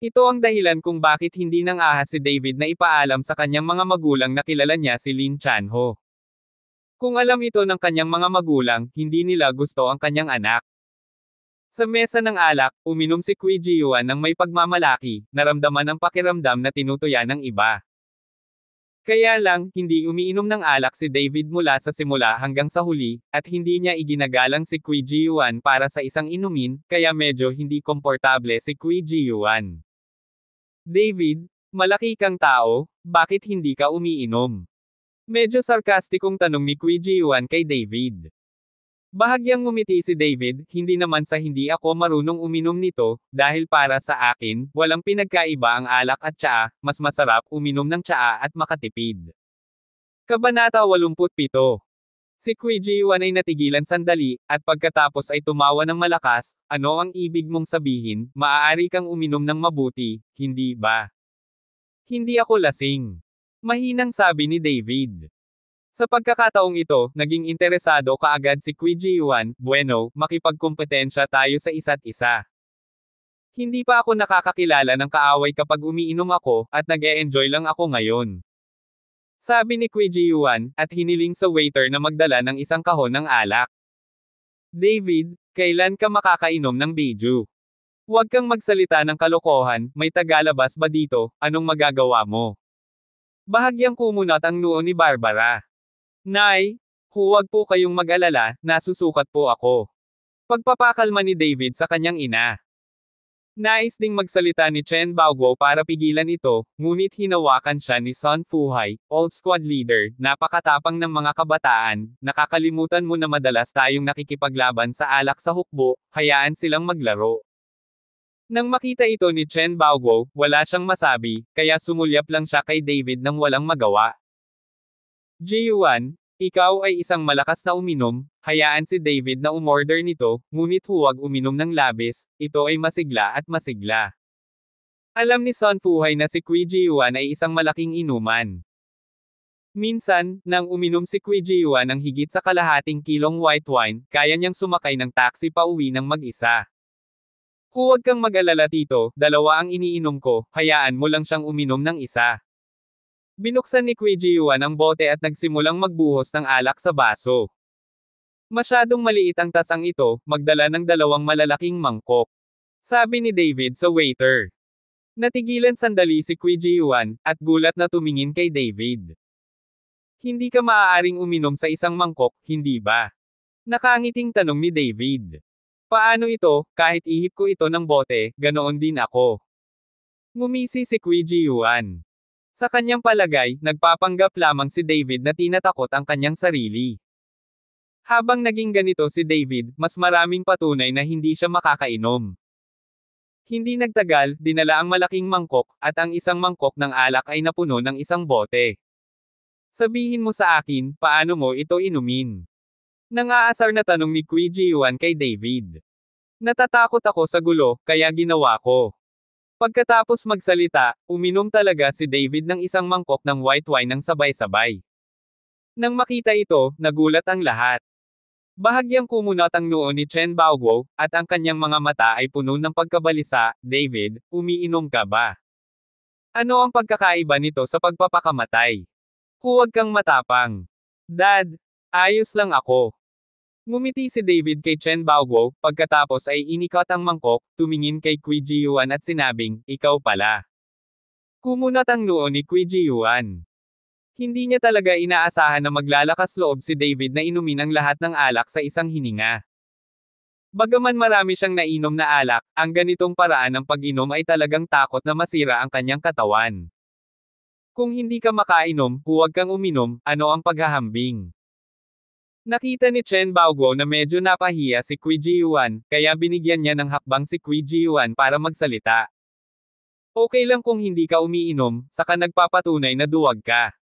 Speaker 1: Ito ang dahilan kung bakit hindi nang ahas si David na ipaalam sa kanyang mga magulang na kilala niya si Lin Chanho. Kung alam ito ng kanyang mga magulang, hindi nila gusto ang kanyang anak. Sa mesa ng alak, uminom si Qui Jiyuan ng may pagmamalaki, naramdaman ang pakiramdam na tinutuya ng iba. Kaya lang, hindi umiinom ng alak si David mula sa simula hanggang sa huli, at hindi niya iginagalang si Qui Jiyuan para sa isang inumin, kaya medyo hindi komportable si Qui Jiyuan. David, malaki kang tao, bakit hindi ka umiinom? Medyo sarkastikong tanong ni Qui Jiyuan kay David. Bahagyang ngumiti si David, hindi naman sa hindi ako marunong uminom nito, dahil para sa akin, walang pinagkaiba ang alak at tsaa, mas masarap uminom ng tsaa at makatipid. Kabanata 87. Si Qui Jiyuan ay natigilan sandali, at pagkatapos ay tumawa ng malakas. Ano ang ibig mong sabihin, maaari kang uminom ng mabuti, hindi ba? Hindi ako lasing. Mahinang sabi ni David. Sa pagkakataong ito, naging interesado kaagad si Qui Jiyuan, bueno, makipagkompetensya tayo sa isa't isa. Hindi pa ako nakakakilala ng kaaway kapag umiinom ako, at nag-e-enjoy lang ako ngayon. Sabi ni Qui Jiyuan, at hiniling sa waiter na magdala ng isang kahon ng alak. David, kailan ka makakainom ng biju? Huwag kang magsalita ng kalokohan, may tagalabas ba dito, anong magagawa mo? Bahagyang kumunat ang noo ni Barbara. Nay, huwag po kayong mag-alala, nasusukat po ako. Pagpapakalma ni David sa kanyang ina. Nais ding magsalita ni Chen Baoguo para pigilan ito, ngunit hinawakan siya ni Sun Fuhai, old squad leader, napakatapang ng mga kabataan, nakakalimutan mo na madalas tayong nakikipaglaban sa alak sa hukbo, hayaan silang maglaro. Nang makita ito ni Chen Baoguo, wala siyang masabi, kaya sumulyap lang siya kay David nang walang magawa. Ji-Yuan, ikaw ay isang malakas na uminom, hayaan si David na umorder nito, ngunit huwag uminom ng labis, ito ay masigla at masigla. Alam ni Sun Fuhai na si Kui Ji-Yuan ay isang malaking inuman. Minsan, nang uminom si Kui Ji-Yuan ng higit sa kalahating kilong white wine, kaya niyang sumakay ng taxi pauwi ng mag-isa. Huwag kang mag-alala tito, dalawa ang iniinom ko, hayaan mo lang siyang uminom ng isa. Binuksan ni Kui Ji-Yuan ang bote at nagsimulang magbuhos ng alak sa baso. Masyadong maliit ang tasang ito, magdala ng dalawang malalaking mangkok. Sabi ni David sa waiter. Natigilan sandali si Kui Ji-Yuan, at gulat na tumingin kay David. Hindi ka maaaring uminom sa isang mangkok, hindi ba? Nakangiting tanong ni David. Paano ito, kahit ihip ko ito ng bote, ganoon din ako. Ngumisi si Kui Ji-Yuan. Sa kanyang palagay, nagpapanggap lamang si David na tinatakot ang kanyang sarili. Habang naging ganito si David, mas maraming patunay na hindi siya makakainom. Hindi nagtagal, dinala ang malaking mangkok, at ang isang mangkok ng alak ay napuno ng isang bote. Sabihin mo sa akin, paano mo ito inumin? Nangaasar na tanong ni Kui Ji-Yuan kay David. Natatakot ako sa gulo, kaya ginawa ko. Pagkatapos magsalita, uminom talaga si David ng isang mangkok ng white wine ng sabay-sabay. Nang makita ito, nagulat ang lahat. Bahagyang kumunat ang noo ni Chen Baoguo, at ang kanyang mga mata ay puno ng pagkabalisa. David, umiinom ka ba? Ano ang pagkakaiba nito sa pagpapakamatay? Huwag kang matapang. Dad, ayos lang ako. Ngumiti si David kay Chen Baoguo, pagkatapos ay inikat ang mangkok, tumingin kay Kui Ji-Yuan at sinabing, ikaw pala. Kumunat ang noo ni Kui Ji-Yuan. Hindi niya talaga inaasahan na maglalakas loob si David na inumin ang lahat ng alak sa isang hininga. Bagaman marami siyang nainom na alak, ang ganitong paraan ng pag-inom ay talagang takot na masira ang kanyang katawan. Kung hindi ka makainom, huwag kang uminom, ano ang paghahambing? Nakita ni Chen Baoguo na medyo napahiya si Kui Ji-Yuan, kaya binigyan niya ng hakbang si Kui Ji-Yuan para magsalita. Okay lang kung hindi ka umiinom, saka nagpapatunay na duwag ka.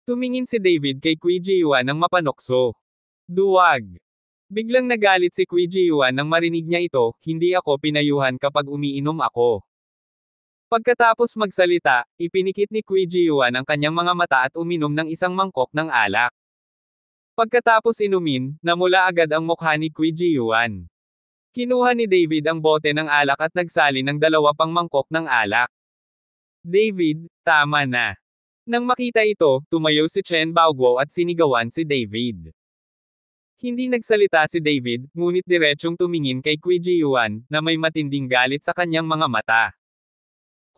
Speaker 1: Tumingin si David kay Kui Ji-Yuan ng mapanokso. Duwag. Biglang nagalit si Kui Ji-Yuan nang marinig niya ito, hindi ako pinayuhan kapag umiinom ako. Pagkatapos magsalita, ipinikit ni Kui Ji-Yuan ang kanyang mga mata at uminom ng isang mangkok ng alak. Pagkatapos inumin, namula agad ang mukha ni Kui Ji-Yuan. Kinuha ni David ang bote ng alak at nagsali ng dalawa pang mangkok ng alak. David, tama na. Nang makita ito, tumayo si Chen Baoguo at sinigawan si David. Hindi nagsalita si David, ngunit diretsyong tumingin kay Kui Ji-Yuan, na may matinding galit sa kanyang mga mata.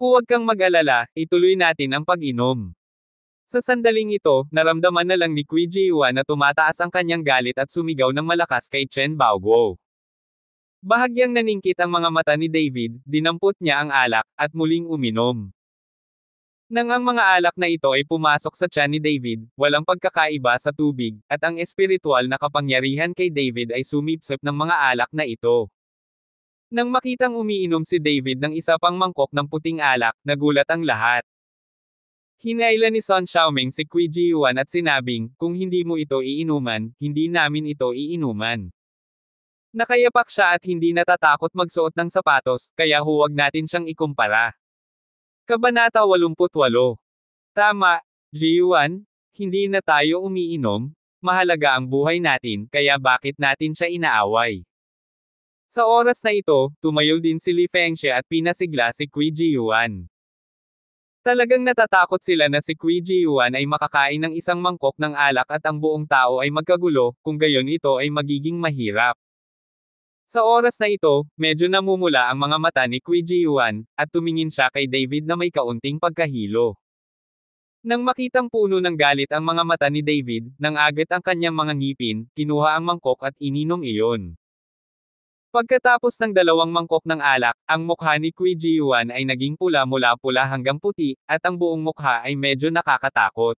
Speaker 1: Huwag kang mag-alala, ituloy natin ang pag-inom. Sa sandaling ito, naramdaman na lang ni Kui Ji-Yuan na tumataas ang kanyang galit at sumigaw ng malakas kay Chen Baoguo. Bahagyang naningkit ang mga mata ni David, dinampot niya ang alak, at muling uminom. Nang ang mga alak na ito ay pumasok sa tiyan ni David, walang pagkakaiba sa tubig, at ang espiritual na kapangyarihan kay David ay sumipsip ng mga alak na ito. Nang makitang umiinom si David ng isa pang mangkok ng puting alak, nagulat ang lahat. Hinailan ni Sun Xiaoming si Kui Ji-Yuan at sinabing, kung hindi mo ito iinuman, hindi namin ito iinuman. Nakayapak siya at hindi natatakot magsuot ng sapatos, kaya huwag natin siyang ikumpara. Kabanata 88. Tama, Ji-Yuan, hindi na tayo umiinom, mahalaga ang buhay natin, kaya bakit natin siya inaaway? Sa oras na ito, tumayo din si Li Fengxie at pinasigla si Kui Ji-Yuan. Talagang natatakot sila na si Kui Ji-Yuan ay makakain ng isang mangkok ng alak at ang buong tao ay magkagulo, kung gayon ito ay magiging mahirap. Sa oras na ito, medyo namumula ang mga mata ni Kui Ji-Yuan, at tumingin siya kay David na may kaunting pagkahilo. Nang makitang puno ng galit ang mga mata ni David, nang agad ang kanyang mga ngipin, kinuha ang mangkok at ininom iyon. Pagkatapos ng dalawang mangkok ng alak, ang mukha ni Qui Ji-yuan ay naging pula mula pula hanggang puti, at ang buong mukha ay medyo nakakatakot.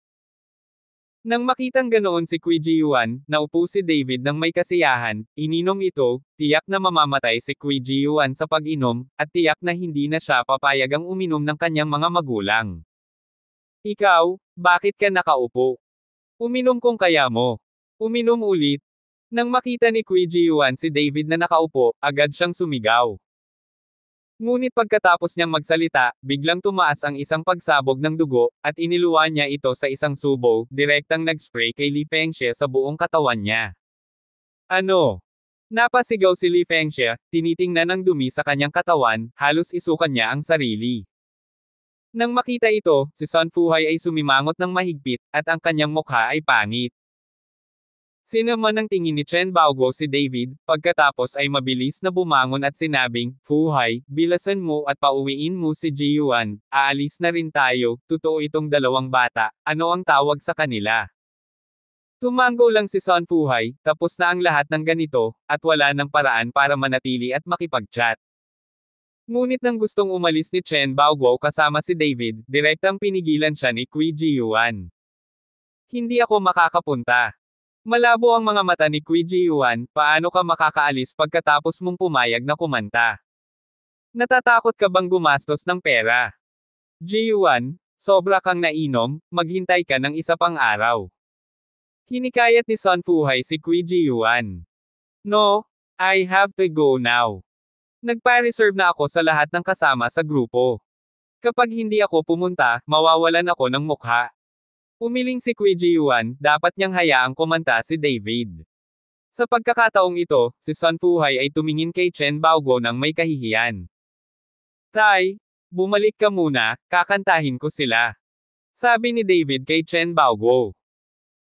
Speaker 1: Nang makitang ganoon si Qui Ji-yuan, naupo si David ng may kasiyahan, ininom ito, tiyak na mamamatay si Qui Ji-yuan sa pag-inom, at tiyak na hindi na siya papayagang uminom ng kanyang mga magulang. Ikaw, bakit ka nakaupo? Uminom kung kaya mo. Uminom ulit. Nang makita ni Qui Ji-yuan si David na nakaupo, agad siyang sumigaw. Ngunit pagkatapos niyang magsalita, biglang tumaas ang isang pagsabog ng dugo, at iniluwa niya ito sa isang subo, direktang nag-spray kay Li Fengxie sa buong katawan niya. Ano? Napasigaw si Li Fengxie, tinitingnan ang dumi sa kanyang katawan, halos isukan niya ang sarili. Nang makita ito, si Sun Fuhai ay sumimangot ng mahigpit, at ang kanyang mukha ay pangit. Sinama ng tingin ni Chen Baoguo si David, pagkatapos ay mabilis na bumangon at sinabing, Fuhai, bilasan mo at pauwiin mo si Ji-yuan, aalis na rin tayo, totoo itong dalawang bata, ano ang tawag sa kanila? Tumango lang si Sun Fuhai, tapos na ang lahat ng ganito, at wala ng paraan para manatili at makipag-chat. Ngunit nang gustong umalis ni Chen Baoguo kasama si David, direktang pinigilan siya ni Qui Ji-yuan. Hindi ako makakapunta. Malabo ang mga mata ni Qui Ji-yuan, paano ka makakaalis pagkatapos mong pumayag na kumanta? Natatakot ka bang gumastos ng pera? Ji-yuan, sobra kang nainom, maghintay ka ng isa pang araw. Hinikayat ni Sun Fuhai si Qui Ji-yuan. No, I have to go now. Nagpa-reserve na ako sa lahat ng kasama sa grupo. Kapag hindi ako pumunta, mawawalan ako ng mukha. Umiling si Qui Ji-yuan, dapat niyang hayaang kumanta si David. Sa pagkakataong ito, si Sun Fuhai ay tumingin kay Chen Baoguo ng may kahihiyan. Tay, bumalik ka muna, kakantahin ko sila. Sabi ni David kay Chen Baoguo.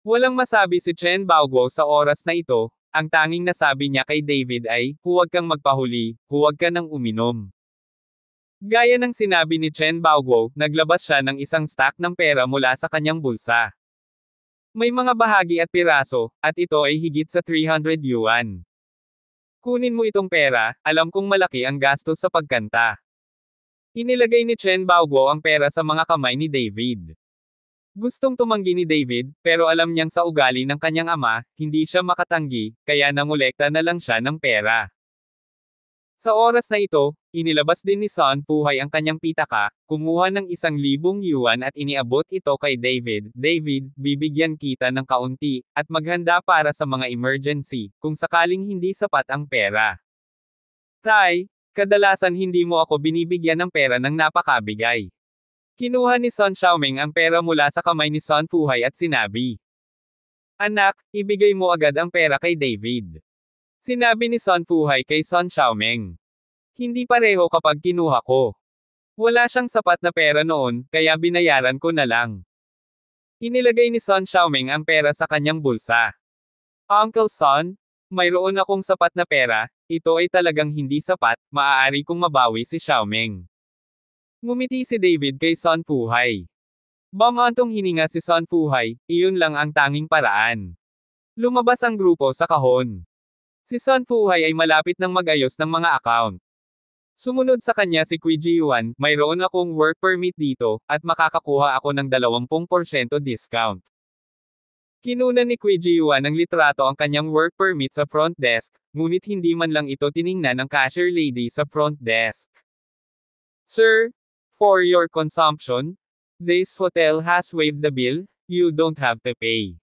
Speaker 1: Walang masabi si Chen Baoguo sa oras na ito. Ang tanging nasabi niya kay David ay, huwag kang magpahuli, huwag ka nang uminom. Gaya ng sinabi ni Chen Baoguo, naglabas siya ng isang stack ng pera mula sa kanyang bulsa. May mga bahagi at piraso, at ito ay higit sa 300 yuan. Kunin mo itong pera, alam kong malaki ang gastos sa pagkanta. Inilagay ni Chen Baoguo ang pera sa mga kamay ni David. Gustong tumanggi ni David, pero alam niyang sa ugali ng kanyang ama, hindi siya makatanggi, kaya nangolekta na lang siya ng pera. Sa oras na ito, inilabas din ni Sun Fuhai ang kanyang pitaka, kumuha ng 1,000 yuan at iniabot ito kay David. David, bibigyan kita ng kaunti, at maghanda para sa mga emergency, kung sakaling hindi sapat ang pera. Tay, kadalasan hindi mo ako binibigyan ng pera ng napakabigay. Kinuha ni Sun Xiaoming ang pera mula sa kamay ni Sun Fuhai at sinabi. Anak, ibigay mo agad ang pera kay David. Sinabi ni Sun Fuhai kay Sun Xiaoming. Hindi pareho kapag kinuha ko. Wala siyang sapat na pera noon, kaya binayaran ko na lang. Inilagay ni Sun Xiaoming ang pera sa kanyang bulsa. Uncle Sun, mayroon akong sapat na pera, ito ay talagang hindi sapat, maaari kong mabawi si Xiaoming. Ngumiti si David kay Sun Fuhai. Bamantong hininga si Sun Fuhai, iyon lang ang tanging paraan. Lumabas ang grupo sa kahon. Si Sun Fuhai ay malapit nang mag-ayos ng mga account. Sumunod sa kanya si Qui Ji-yuan, mayroon akong work permit dito, at makakakuha ako ng 20% discount. Kinunan ni Qui Ji-yuan ng litrato ang kanyang work permit sa front desk, ngunit hindi man lang ito tiningnan ng cashier lady sa front desk. Sir, for your consumption, this hotel has waived the bill, you don't have to pay.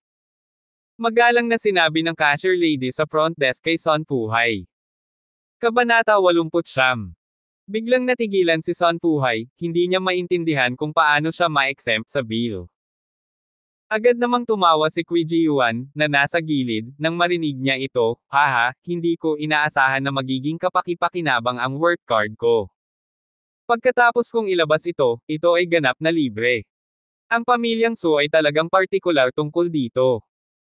Speaker 1: Magalang na sinabi ng cashier lady sa front desk kay Sun Fuhai. Kabanata 89. Biglang natigilan si Sun Fuhai, hindi niya maintindihan kung paano siya ma-exempt sa bill. Agad namang tumawa si Qui Ji-yuan, na nasa gilid, nang marinig niya ito, haha, hindi ko inaasahan na magiging kapaki-pakinabang ang work card ko. Pagkatapos kong ilabas ito ay ganap na libre. Ang pamilyang Su ay talagang partikular tungkol dito.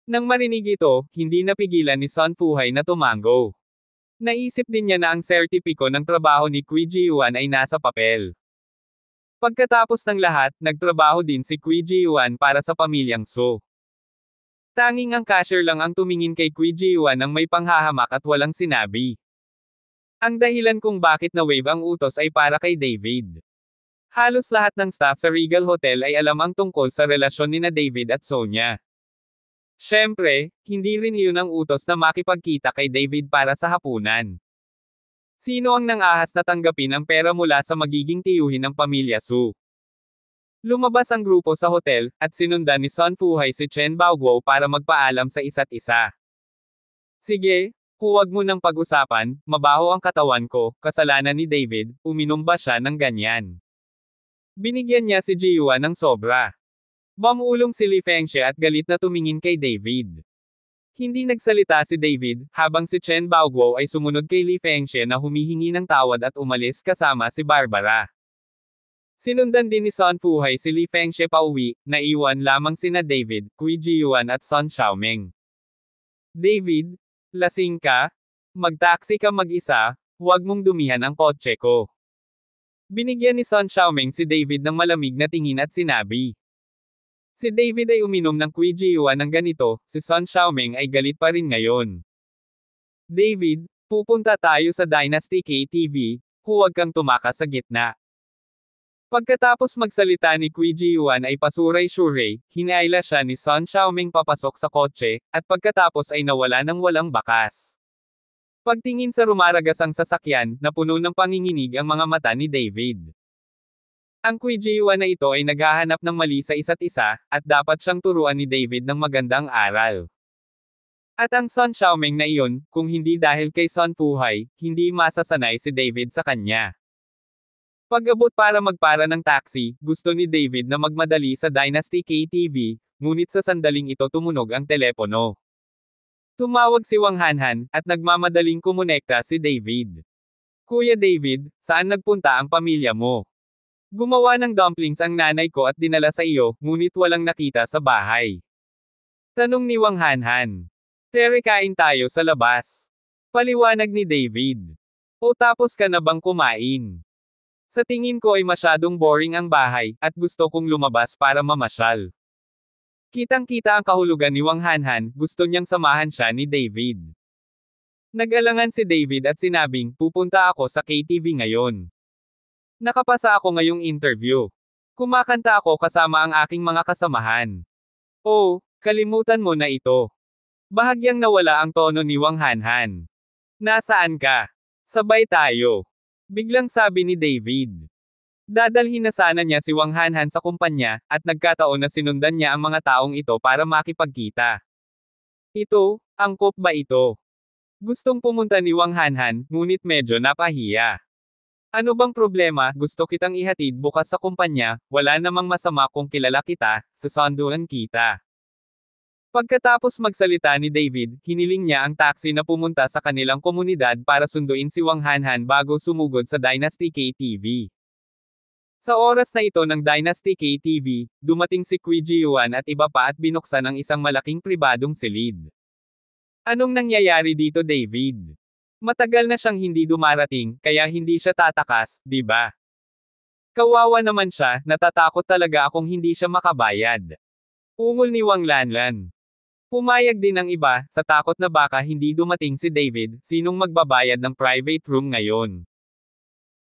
Speaker 1: Nang marinig ito, hindi napigilan ni Sun Fuhai na tumango. Naisip din niya na ang sertipiko ng trabaho ni Qui Ji-yuan ay nasa papel. Pagkatapos ng lahat, nagtrabaho din si Qui Ji-yuan para sa pamilyang So. Tanging ang cashier lang ang tumingin kay Qui Ji-yuan ng may panghahamak at walang sinabi. Ang dahilan kung bakit na-wave ang utos ay para kay David. Halos lahat ng staff sa Regal Hotel ay alam ang tungkol sa relasyon nina David at Sonia. Siyempre, hindi rin iyon ang utos na makipagkita kay David para sa hapunan. Sino ang nang-ahas na tanggapin ang pera mula sa magiging tiyuhin ng pamilya Su? Lumabas ang grupo sa hotel, at sinundan ni Sun Fuhai si Chen Baoguo para magpaalam sa isa't isa. Sige, huwag mo nang pag-usapan, mabaho ang katawan ko, kasalanan ni David, uminom ba siya ng ganyan? Binigyan niya si Ji-yuan ng sobra. Bamulong si Li Fengxie at galit na tumingin kay David. Hindi nagsalita si David, habang si Chen Baoguo ay sumunod kay Li Fengxie na humihingi ng tawad at umalis kasama si Barbara. Sinundan din ni Sun Fuhai si Li Fengxie pauwi, naiwan lamang sina David, Qui Ji-yuan at Sun Xiaoming. David, lasing ka? Mag-taxi ka mag-isa, huwag mong dumihan ang kotse ko. Binigyan ni Sun Xiaoming si David ng malamig na tingin at sinabi. Si David ay uminom ng Qui Ji-yuan ng ganito, si Sun Xiaoming ay galit pa rin ngayon. David, pupunta tayo sa Dynasty KTV, huwag kang tumakas sa gitna. Pagkatapos magsalita ni Qui Ji-yuan ay pasuray-suray, hinaila siya ni Sun Xiaoming papasok sa kotse, at pagkatapos ay nawala ng walang bakas. Pagtingin sa rumaragas ang sasakyan, napuno ng panginginig ang mga mata ni David. Ang Qui Ji-yuan na ito ay naghahanap ng mali sa isa't isa, at dapat siyang turuan ni David ng magandang aral. At ang Sun Xiaoming na iyon, kung hindi dahil kay Sun Fuhai, hindi masasanay si David sa kanya. Pag-abot para magpara ng taxi, gusto ni David na magmadali sa Dynasty KTV, ngunit sa sandaling ito tumunog ang telepono. Tumawag si Wang Hanhan, at nagmamadaling kumonekta si David. Kuya David, saan nagpunta ang pamilya mo? Gumawa ng dumplings ang nanay ko at dinala sa iyo, ngunit walang nakita sa bahay. Tanong ni Wang Hanhan. Tere, kain tayo sa labas. Paliwanag ni David. O tapos ka na bang kumain? Sa tingin ko ay masyadong boring ang bahay, at gusto kong lumabas para mamasyal. Kitang-kita ang kahulugan ni Wang Hanhan, gusto niyang samahan siya ni David. Nag-alangan si David at sinabing, pupunta ako sa KTV ngayon. Nakapasa ako ngayong interview. Kumakanta ako kasama ang aking mga kasamahan. Oh, kalimutan mo na ito. Bahagyang nawala ang tono ni Wang Hanhan. Nasaan ka? Sabay tayo. Biglang sabi ni David. Dadalhin na sana niya si Wang Hanhan sa kumpanya, at nagkataon na sinundan niya ang mga taong ito para makipagkita. Ito, angkop ba ito? Gustong pumunta ni Wang Hanhan, ngunit medyo napahiya. Ano bang problema, gusto kitang ihatid bukas sa kumpanya, wala namang masama kung kilala kita, susunduan kita. Pagkatapos magsalita ni David, hiniling niya ang taxi na pumunta sa kanilang komunidad para sunduin si Wang Hanhan bago sumugod sa Dynasty KTV. Sa oras na ito ng Dynasty KTV, dumating si Qui Ji-yuan at iba pa at binuksan ang isang malaking pribadong silid. Anong nangyayari dito, David? Matagal na siyang hindi dumarating, kaya hindi siya tatakas, di ba? Kawawa naman siya, natatakot talaga akong hindi siya makabayad. Ungol ni Wang Lanlan. Pumayag din ang iba, sa takot na baka hindi dumating si David, sinong magbabayad ng private room ngayon.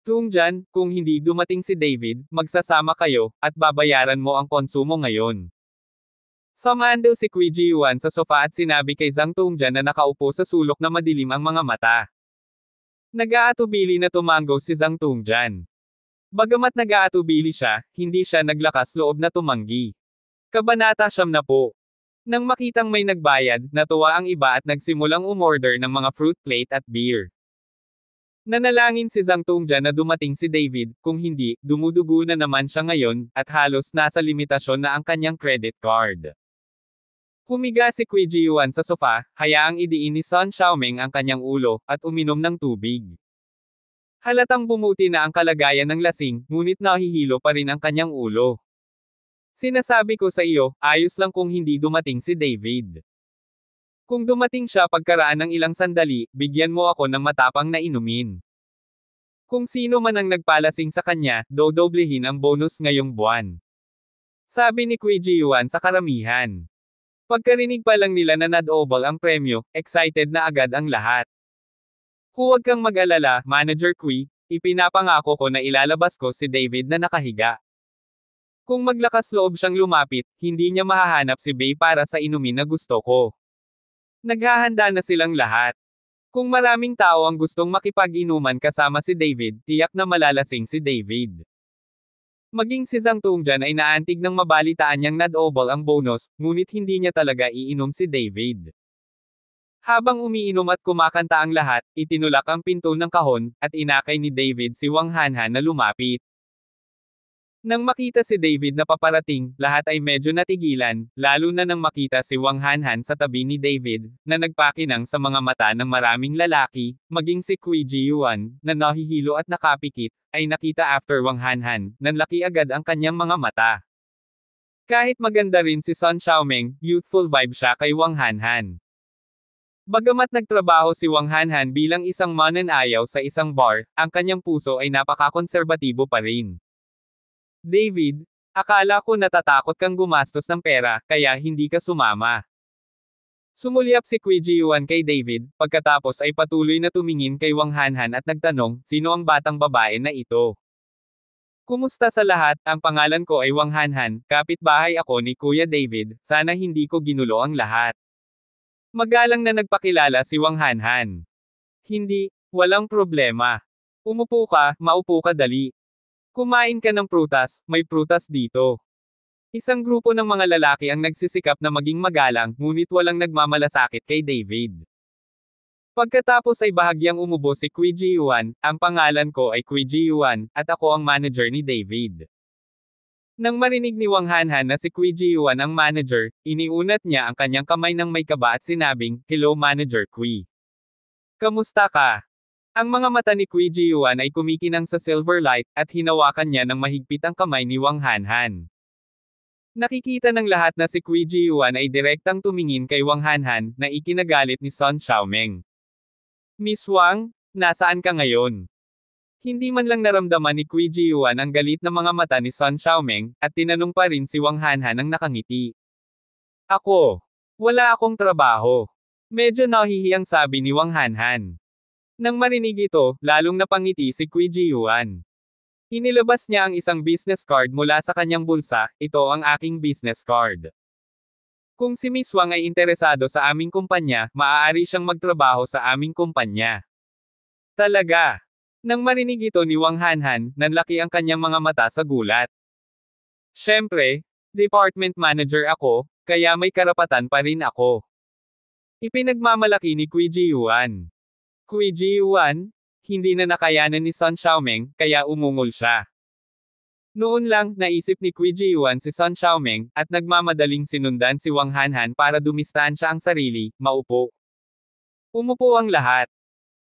Speaker 1: Tungjan, kung hindi dumating si David, magsasama kayo, at babayaran mo ang konsumo ngayon. Sumandal si Qui Ji-yuan sa sofa at sinabi kay Zhang Tungjan na nakaupo sa sulok na madilim ang mga mata. Nag-aatubili na tumango si Zhang Tungjan. Bagamat nag-aatubili siya, hindi siya naglakas loob na tumanggi. Kabanata 10. Nang makitang may nagbayad, natuwa ang iba at nagsimulang umorder ng mga fruit plate at beer. Nanalangin si Zhang Tungjan na dumating si David, kung hindi, dumudugo na naman siya ngayon, at halos nasa limitasyon na ang kanyang credit card. Humiga si Qui Ji-yuan sa sofa, hayaang idiin ni Sun Xiaoming ang kanyang ulo, at uminom ng tubig. Halatang bumuti na ang kalagayan ng lasing, ngunit nahihilo pa rin ang kanyang ulo. Sinasabi ko sa iyo, ayos lang kung hindi dumating si David. Kung dumating siya pagkaraan ng ilang sandali, bigyan mo ako ng matapang na inumin. Kung sino man ang nagpalasing sa kanya, dodoblehin ang bonus ngayong buwan. Sabi ni Kui Ji-yuan sa karamihan. Pagkarinig pa lang nila na nadobol ang premyo, excited na agad ang lahat. Huwag kang mag-alala, Manager Kui, ipinapangako ko na ilalabas ko si David na nakahiga. Kung maglakas loob siyang lumapit, hindi niya mahahanap si Bey para sa inumin na gusto ko. Naghahanda na silang lahat. Kung maraming tao ang gustong makipag-inuman kasama si David, tiyak na malalasing si David. Maging si Zhang Tongjian ay naantig ng mabalitaan niyang nadobol ang bonus, ngunit hindi niya talaga iinom si David. Habang umiinom at kumakanta ang lahat, itinulak ang pinto ng kahon, at inakay ni David si Wang Hanhan na lumapit. Nang makita si David na paparating, lahat ay medyo natigilan, lalo na nang makita si Wang Hanhan sa tabi ni David, na nagpakinang sa mga mata ng maraming lalaki, maging si Kui Ji-yuan, na nahihilo at nakapikit, ay nakita after Wang Hanhan, nanlaki agad ang kanyang mga mata. Kahit maganda rin si Sun Xiaoming, youthful vibe siya kay Wang Hanhan. Bagamat nagtrabaho si Wang Hanhan bilang isang mananayaw sa isang bar, ang kanyang puso ay napakakonserbatibo pa rin. David, akala ko natatakot kang gumastos ng pera, kaya hindi ka sumama. Sumulyap si Kui Ji-yuan kay David, pagkatapos ay patuloy na tumingin kay Wang Hanhan at nagtanong, sino ang batang babae na ito? Kumusta sa lahat, ang pangalan ko ay Wang Hanhan, kapitbahay ako ni Kuya David, sana hindi ko ginulo ang lahat. Magalang na nagpakilala si Wang Hanhan. Hindi, walang problema. Umupo ka, maupo ka dali. Kumain ka ng prutas, may prutas dito. Isang grupo ng mga lalaki ang nagsisikap na maging magalang, ngunit walang nagmamalasakit kay David. Pagkatapos ay bahagyang umubo si Kui Ji-yuan, ang pangalan ko ay Kui Ji-yuan, at ako ang manager ni David. Nang marinig ni Wang Hanhan na si Kui Ji-yuan ang manager, iniunat niya ang kanyang kamay ng may kaba at sinabing, "Hello Manager Kui. Kamusta ka?" Ang mga mata ni Kui Ji-yuan ay kumikinang sa silver light, at hinawakan niya ng mahigpit ang kamay ni Wang Hanhan. Nakikita ng lahat na si Kui Ji-yuan ay direktang tumingin kay Wang Hanhan, na ikinagalit ni Sun Xiaoming. Miss Wang, nasaan ka ngayon? Hindi man lang naramdaman ni Kui Ji-yuan ang galit na mga mata ni Sun Xiaoming, at tinanong pa rin si Wang Hanhan ang nakangiti. Ako. Wala akong trabaho. Medyo nahihiyang sabi ni Wang Hanhan. Nang marinig ito, lalong napangiti si Kui Ji-yuan. Inilabas niya ang isang business card mula sa kanyang bulsa, ito ang aking business card. Kung si Miss Wang ay interesado sa aming kumpanya, maaari siyang magtrabaho sa aming kumpanya. Talaga. Nang marinig ito ni Wang Hanhan, nanlaki ang kanyang mga mata sa gulat. Siyempre, department manager ako, kaya may karapatan pa rin ako. Ipinagmamalaki ni Kui Ji-yuan. Kui Ji-yuan, hindi na nakayanan ni Sun Xiaoming, kaya umungol siya. Noon lang, naisip ni Kui Ji-yuan si Sun Xiaoming, at nagmamadaling sinundan si Wang Hanhan para dumistansya ang sarili, maupo. Umupo ang lahat.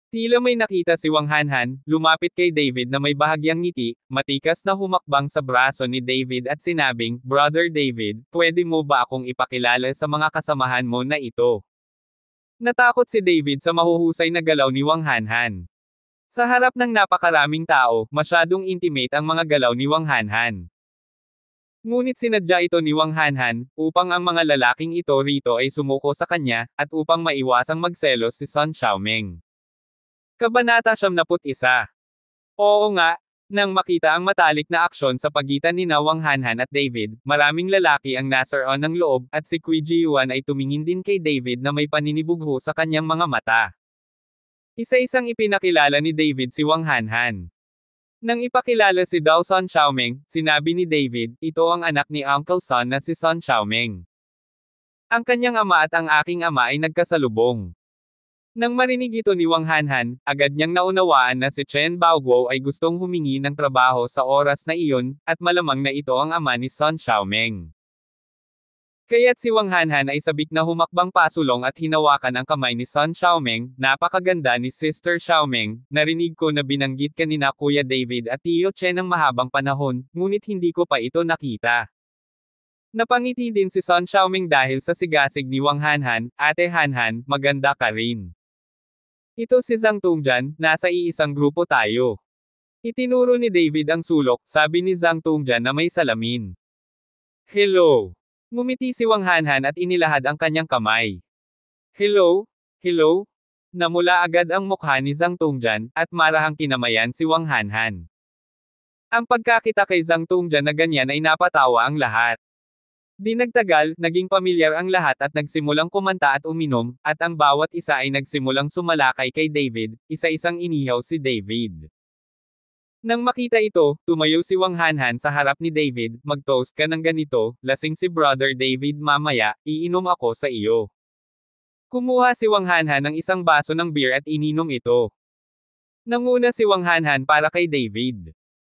Speaker 1: Tila may nakita si Wang Hanhan, lumapit kay David na may bahagyang ngiti, matikas na humakbang sa braso ni David at sinabing, Brother David, pwede mo ba akong ipakilala sa mga kasamahan mo na ito? Natakot si David sa mahuhusay na galaw ni Wang Hanhan. Sa harap ng napakaraming tao, masyadong intimate ang mga galaw ni Wang Hanhan. Ngunit sinadya ito ni Wang Hanhan, upang ang mga lalaking ito rito ay sumuko sa kanya, at upang maiwasang magselos si Sun Xiaoming. Kabanata 71. Oo nga, nang makita ang matalik na aksyon sa pagitan ni Wang Hanhan at David, maraming lalaki ang nasaroon ng loob, at si Kui Ji-yuan ay tumingin din kay David na may paninibugho sa kanyang mga mata. Isa-isang ipinakilala ni David si Wang Hanhan. Nang ipakilala si Sun Xiaoming, sinabi ni David, ito ang anak ni Uncle Sun na si Sun Xiaoming. Ang kanyang ama at ang aking ama ay nagkasalubong. Nang marinig ito ni Wang Hanhan, agad niyang naunawaan na si Chen Baoguo ay gustong humingi ng trabaho sa oras na iyon, at malamang na ito ang ama ni Sun Xiaoming. Kaya't si Wang Hanhan ay sabik na humakbang pasulong at hinawakan ang kamay ni Sun Xiaoming, napakaganda ni Sister Xiaoming, narinig ko na binanggit kanina Kuya David at Tio Chen ng mahabang panahon, ngunit hindi ko pa ito nakita. Napangiti din si Sun Xiaoming dahil sa sigasig ni Wang Hanhan, Ate Hanhan, maganda ka rin. Ito si Zhang Tongjian, nasa iisang grupo tayo. Itinuro ni David ang sulok, sabi ni Zhang Tongjian na may salamin. Hello. Ngumiti si Wang Hanhan at inilahad ang kanyang kamay. Hello? Hello? Namula agad ang mukha ni Zhang Tongjian, at marahang kinamayan si Wang Hanhan. Ang pagkakita kay Zhang Tongjian na ganyan ay napatawa ang lahat. Di nagtagal, naging pamilyar ang lahat at nagsimulang kumanta at uminom, at ang bawat isa ay nagsimulang sumalakay kay David, isa-isang inihaw si David. Nang makita ito, tumayo si Wang Hanhan sa harap ni David, mag-toast ka ng ganito, lasing si Brother David mamaya, iinom ako sa iyo. Kumuha si Wang Hanhan ng isang baso ng beer at ininom ito. Nanguna si Wang Hanhan para kay David.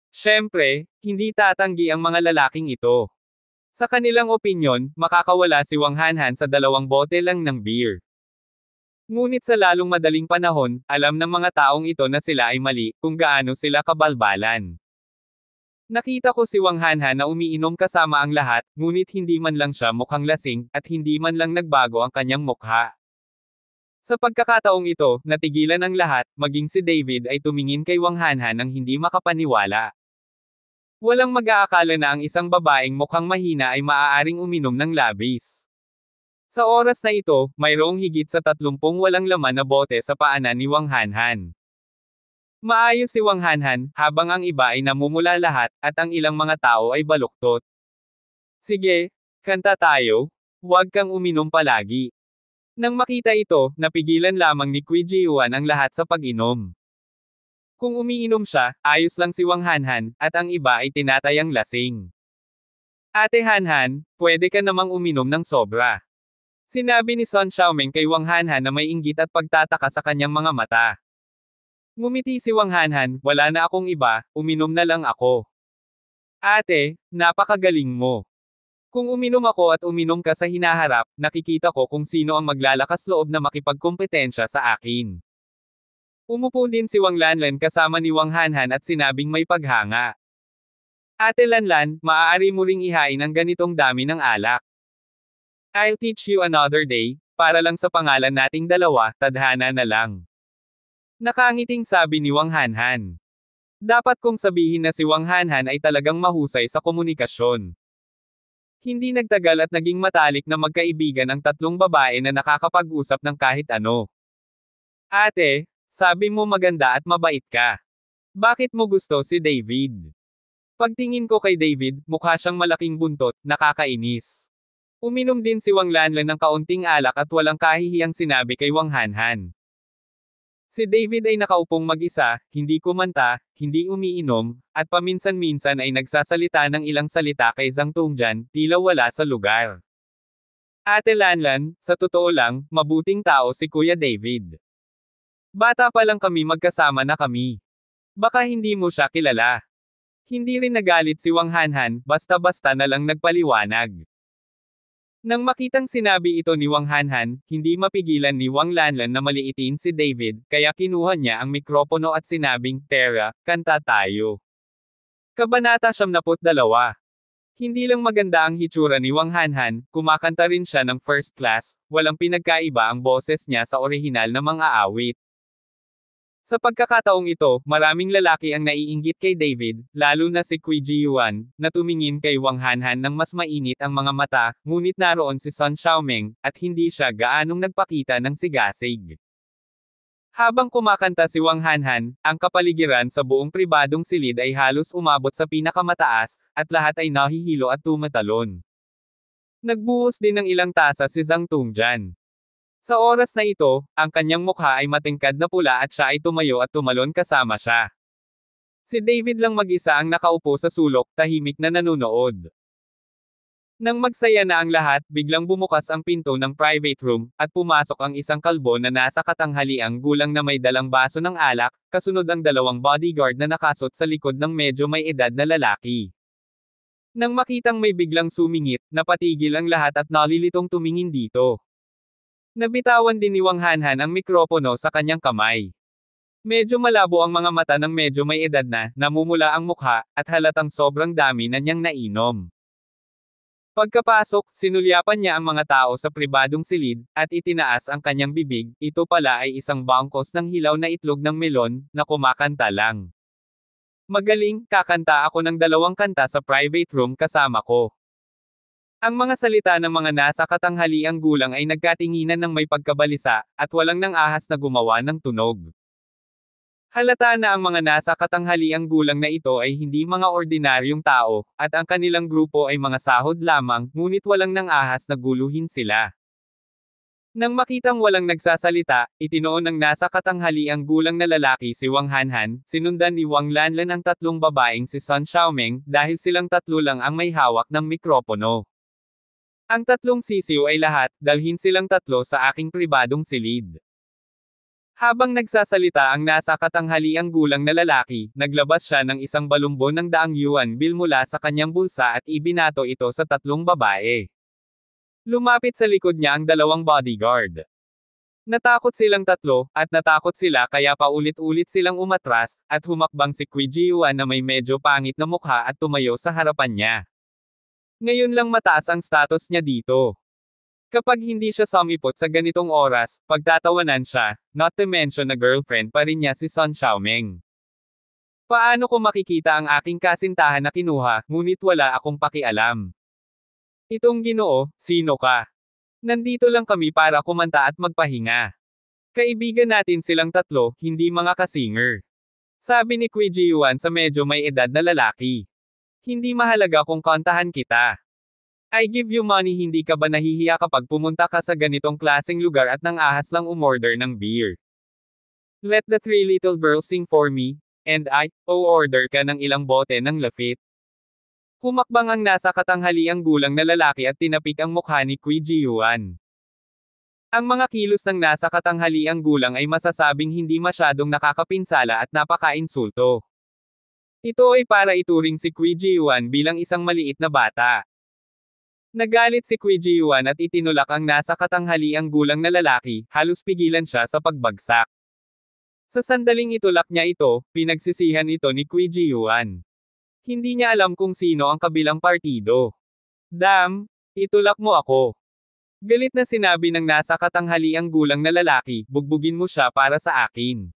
Speaker 1: Siyempre, hindi tatanggi ang mga lalaking ito. Sa kanilang opinyon, makakawala si Wang Hanhan sa 2 bote lang ng beer. Ngunit sa lalong madaling panahon, alam ng mga taong ito na sila ay mali, kung gaano sila kabalbalan. Nakita ko si Wang Hanhan na umiinom kasama ang lahat, ngunit hindi man lang siya mukhang lasing, at hindi man lang nagbago ang kanyang mukha. Sa pagkakataong ito, natigilan ang lahat, maging si David ay tumingin kay Wang Hanhan ng hindi makapaniwala. Walang mag-aakala na ang isang babaeng mukhang mahina ay maaaring uminom ng labis. Sa oras na ito, mayroong higit sa 30 walang laman na bote sa paanan ni Wang Hanhan. Maayos si Wang Hanhan, habang ang iba ay namumula lahat, at ang ilang mga tao ay baluktot. Sige, kanta tayo, huwag kang uminom palagi. Nang makita ito, napigilan lamang ni Kui Jiuan ang lahat sa pag-inom. Kung umiinom siya, ayos lang si Wang Hanhan, at ang iba ay tinatayang lasing. Ate Hanhan, pwede ka namang uminom ng sobra. Sinabi ni Sun Xiaoming kay Wang Hanhan na may inggit at pagtataka sa kanyang mga mata. Ngumiti si Wang Hanhan, wala na akong iba, uminom na lang ako. Ate, napakagaling mo. Kung uminom ako at uminom ka sa hinaharap, nakikita ko kung sino ang maglalakas loob na makipagkompetensya sa akin. Umupo din si Wang Lanlan kasama ni Wang Hanhan at sinabing may paghanga. Ate Lanlan, maaari mo ring ihain ang ganitong dami ng alak. I'll teach you another day, para lang sa pangalan nating dalawa, tadhana na lang. Nakangiting sabi ni Wang Hanhan. Dapat kong sabihin na si Wang Hanhan ay talagang mahusay sa komunikasyon. Hindi nagtagal at naging matalik na magkaibigan ang 3 babae na nakakapag-usap ng kahit ano. Ate, sabi mo maganda at mabait ka. Bakit mo gusto si David? Pagtingin ko kay David, mukha siyang malaking buntot, nakakainis. Uminom din si Wang Lanlan ng kaunting alak at walang kahihiyang sinabi kay Wang Hanhan. Si David ay nakaupong mag-isa, hindi kumanta, hindi umiinom, at paminsan-minsan ay nagsasalita ng ilang salita kay Zhang Tongjian, tila wala sa lugar. Ate Lanlan, sa totoo lang, mabuting tao si Kuya David. Bata pa lang kami magkasama na kami. Baka hindi mo siya kilala. Hindi rin nagalit si Wang Hanhan, basta-basta na lang nagpaliwanag. Nang makitang sinabi ito ni Wang Hanhan, hindi mapigilan ni Wang Lanlan na maliitin si David, kaya kinuha niya ang mikropono at sinabing, Tara, kanta tayo. Kabanata 72. Hindi lang maganda ang hitsura ni Wang Hanhan, kumakanta rin siya ng first class, walang pinagkaiba ang boses niya sa orihinal na mga awit. Sa pagkakataong ito, maraming lalaki ang naiinggit kay David, lalo na si Kui Jiuan, na tumingin kay Wang Hanhan ng mas mainit ang mga mata, ngunit naroon si Sun Xiaoming, at hindi siya gaanong nagpakita ng sigasig. Habang kumakanta si Wang Hanhan, ang kapaligiran sa buong pribadong silid ay halos umabot sa pinakamataas, at lahat ay nahihilo at tumatalon. Nagbuhos din ng ilang tasa si Zhang Tongjian. Sa oras na ito, ang kanyang mukha ay matingkad na pula at siya ay tumayo at tumalon kasama siya. Si David lang mag-isa ang nakaupo sa sulok, tahimik na nanunood. Nang magsaya na ang lahat, biglang bumukas ang pinto ng private room, at pumasok ang isang kalbo na nasa katanghaliang gulang na may dalang baso ng alak, kasunod ang 2 bodyguard na nakasot sa likod ng medyo may edad na lalaki. Nang makitang may biglang sumingit, napatigil ang lahat at nalilitong tumingin dito. Nabitawan din ni Wang Hanhan ang mikropono sa kanyang kamay. Medyo malabo ang mga mata ng medyo may edad na, namumula ang mukha, at halatang sobrang dami na niyang nainom. Pagkapasok, sinulyapan niya ang mga tao sa pribadong silid, at itinaas ang kanyang bibig, ito pala ay isang bangkos ng hilaw na itlog ng melon, na kumakanta lang. Magaling, kakanta ako ng 2 kanta sa private room kasama ko. Ang mga salita ng mga nasa katanghaliang gulang ay nagkatinginan ng may pagkabalisa, at walang nang ahas na gumawa ng tunog. Halata na ang mga nasa katanghaliang gulang na ito ay hindi mga ordinaryong tao, at ang kanilang grupo ay mga sahod lamang, ngunit walang nang ahas na guluhin sila. Nang makitang walang nagsasalita, itinoon ng nasa katanghaliang gulang na lalaki si Wang Hanhan, sinundan ni Wang Lanlan ang 3 babaeng si Sun Xiaoming, dahil silang 3 lang ang may hawak ng mikropono. Ang 3 sisiw ay lahat, dalhin silang 3 sa aking pribadong silid. Habang nagsasalita ang nasa katanghaliang gulang na lalaki, naglabas siya ng isang balumbon ng 100 yuan bill mula sa kanyang bulsa at ibinato ito sa 3 babae. Lumapit sa likod niya ang 2 bodyguard. Natakot silang 3, at natakot sila kaya paulit-ulit silang umatras, at humakbang si Qui Jiyuan na may medyo pangit na mukha at tumayo sa harapan niya. Ngayon lang mataas ang status niya dito. Kapag hindi siya sumipot sa ganitong oras, pagtatawanan siya, not to mention na girlfriend pa rin niya si Sun Xiaoming. Paano ko makikita ang aking kasintahan na kinuha, ngunit wala akong pakialam? Itong Ginoo, sino ka? Nandito lang kami para kumanta at magpahinga. Kaibigan natin silang 3, hindi mga kasinger. Sabi ni Qui Jiyuan sa medyo may edad na lalaki. Hindi mahalaga kung kantahan kita. I give you money, hindi ka ba nahihiya kapag pumunta ka sa ganitong klaseng lugar at nang ahas lang umorder ng beer? Let the 3 little girls sing for me, and order ka ng ilang bote ng Lafite. Humakbang ang nasa katanghaliang gulang na lalaki at tinapik ang mukha ni Qui Jiyuan. Ang mga kilos ng nasa katanghaliang gulang ay masasabing hindi masyadong nakakapinsala at napaka-insulto. Ito ay para ituring si Qui Jiyuan bilang isang maliit na bata. Nagalit si Qui Jiyuan at itinulak ang nasa katanghaliang gulang na lalaki, halos pigilan siya sa pagbagsak. Sa sandaling itulak niya ito, pinagsisihan ito ni Qui Jiyuan. Hindi niya alam kung sino ang kabilang partido. Damn, itulak mo ako. Galit na sinabi ng nasa katanghaliang gulang na lalaki, bugbugin mo siya para sa akin.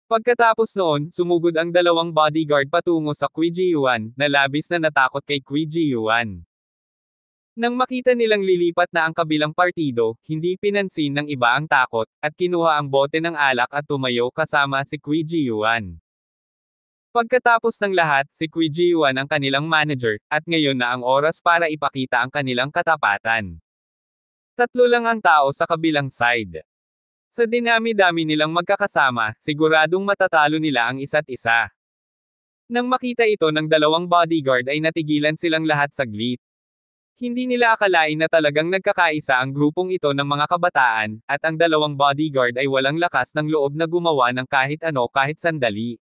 Speaker 1: Pagkatapos noon, sumugod ang 2 bodyguard patungo sa Qui Jiyuan, na labis na natakot kay Qui Jiyuan. Nang makita nilang lilipat na ang kabilang partido, hindi pinansin ng iba ang takot, at kinuha ang bote ng alak at tumayo kasama si Qui Jiyuan. Pagkatapos ng lahat, si Qui Jiyuan ang kanilang manager, at ngayon na ang oras para ipakita ang kanilang katapatan. 3 lang ang tao sa kabilang side. Sa dinami-dami nilang magkakasama, siguradong matatalo nila ang isa't isa. Nang makita ito ng 2 bodyguard ay natigilan silang lahat saglit. Hindi nila akalain na talagang nagkakaisa ang grupong ito ng mga kabataan, at ang 2 bodyguard ay walang lakas ng loob na gumawa ng kahit ano kahit sandali.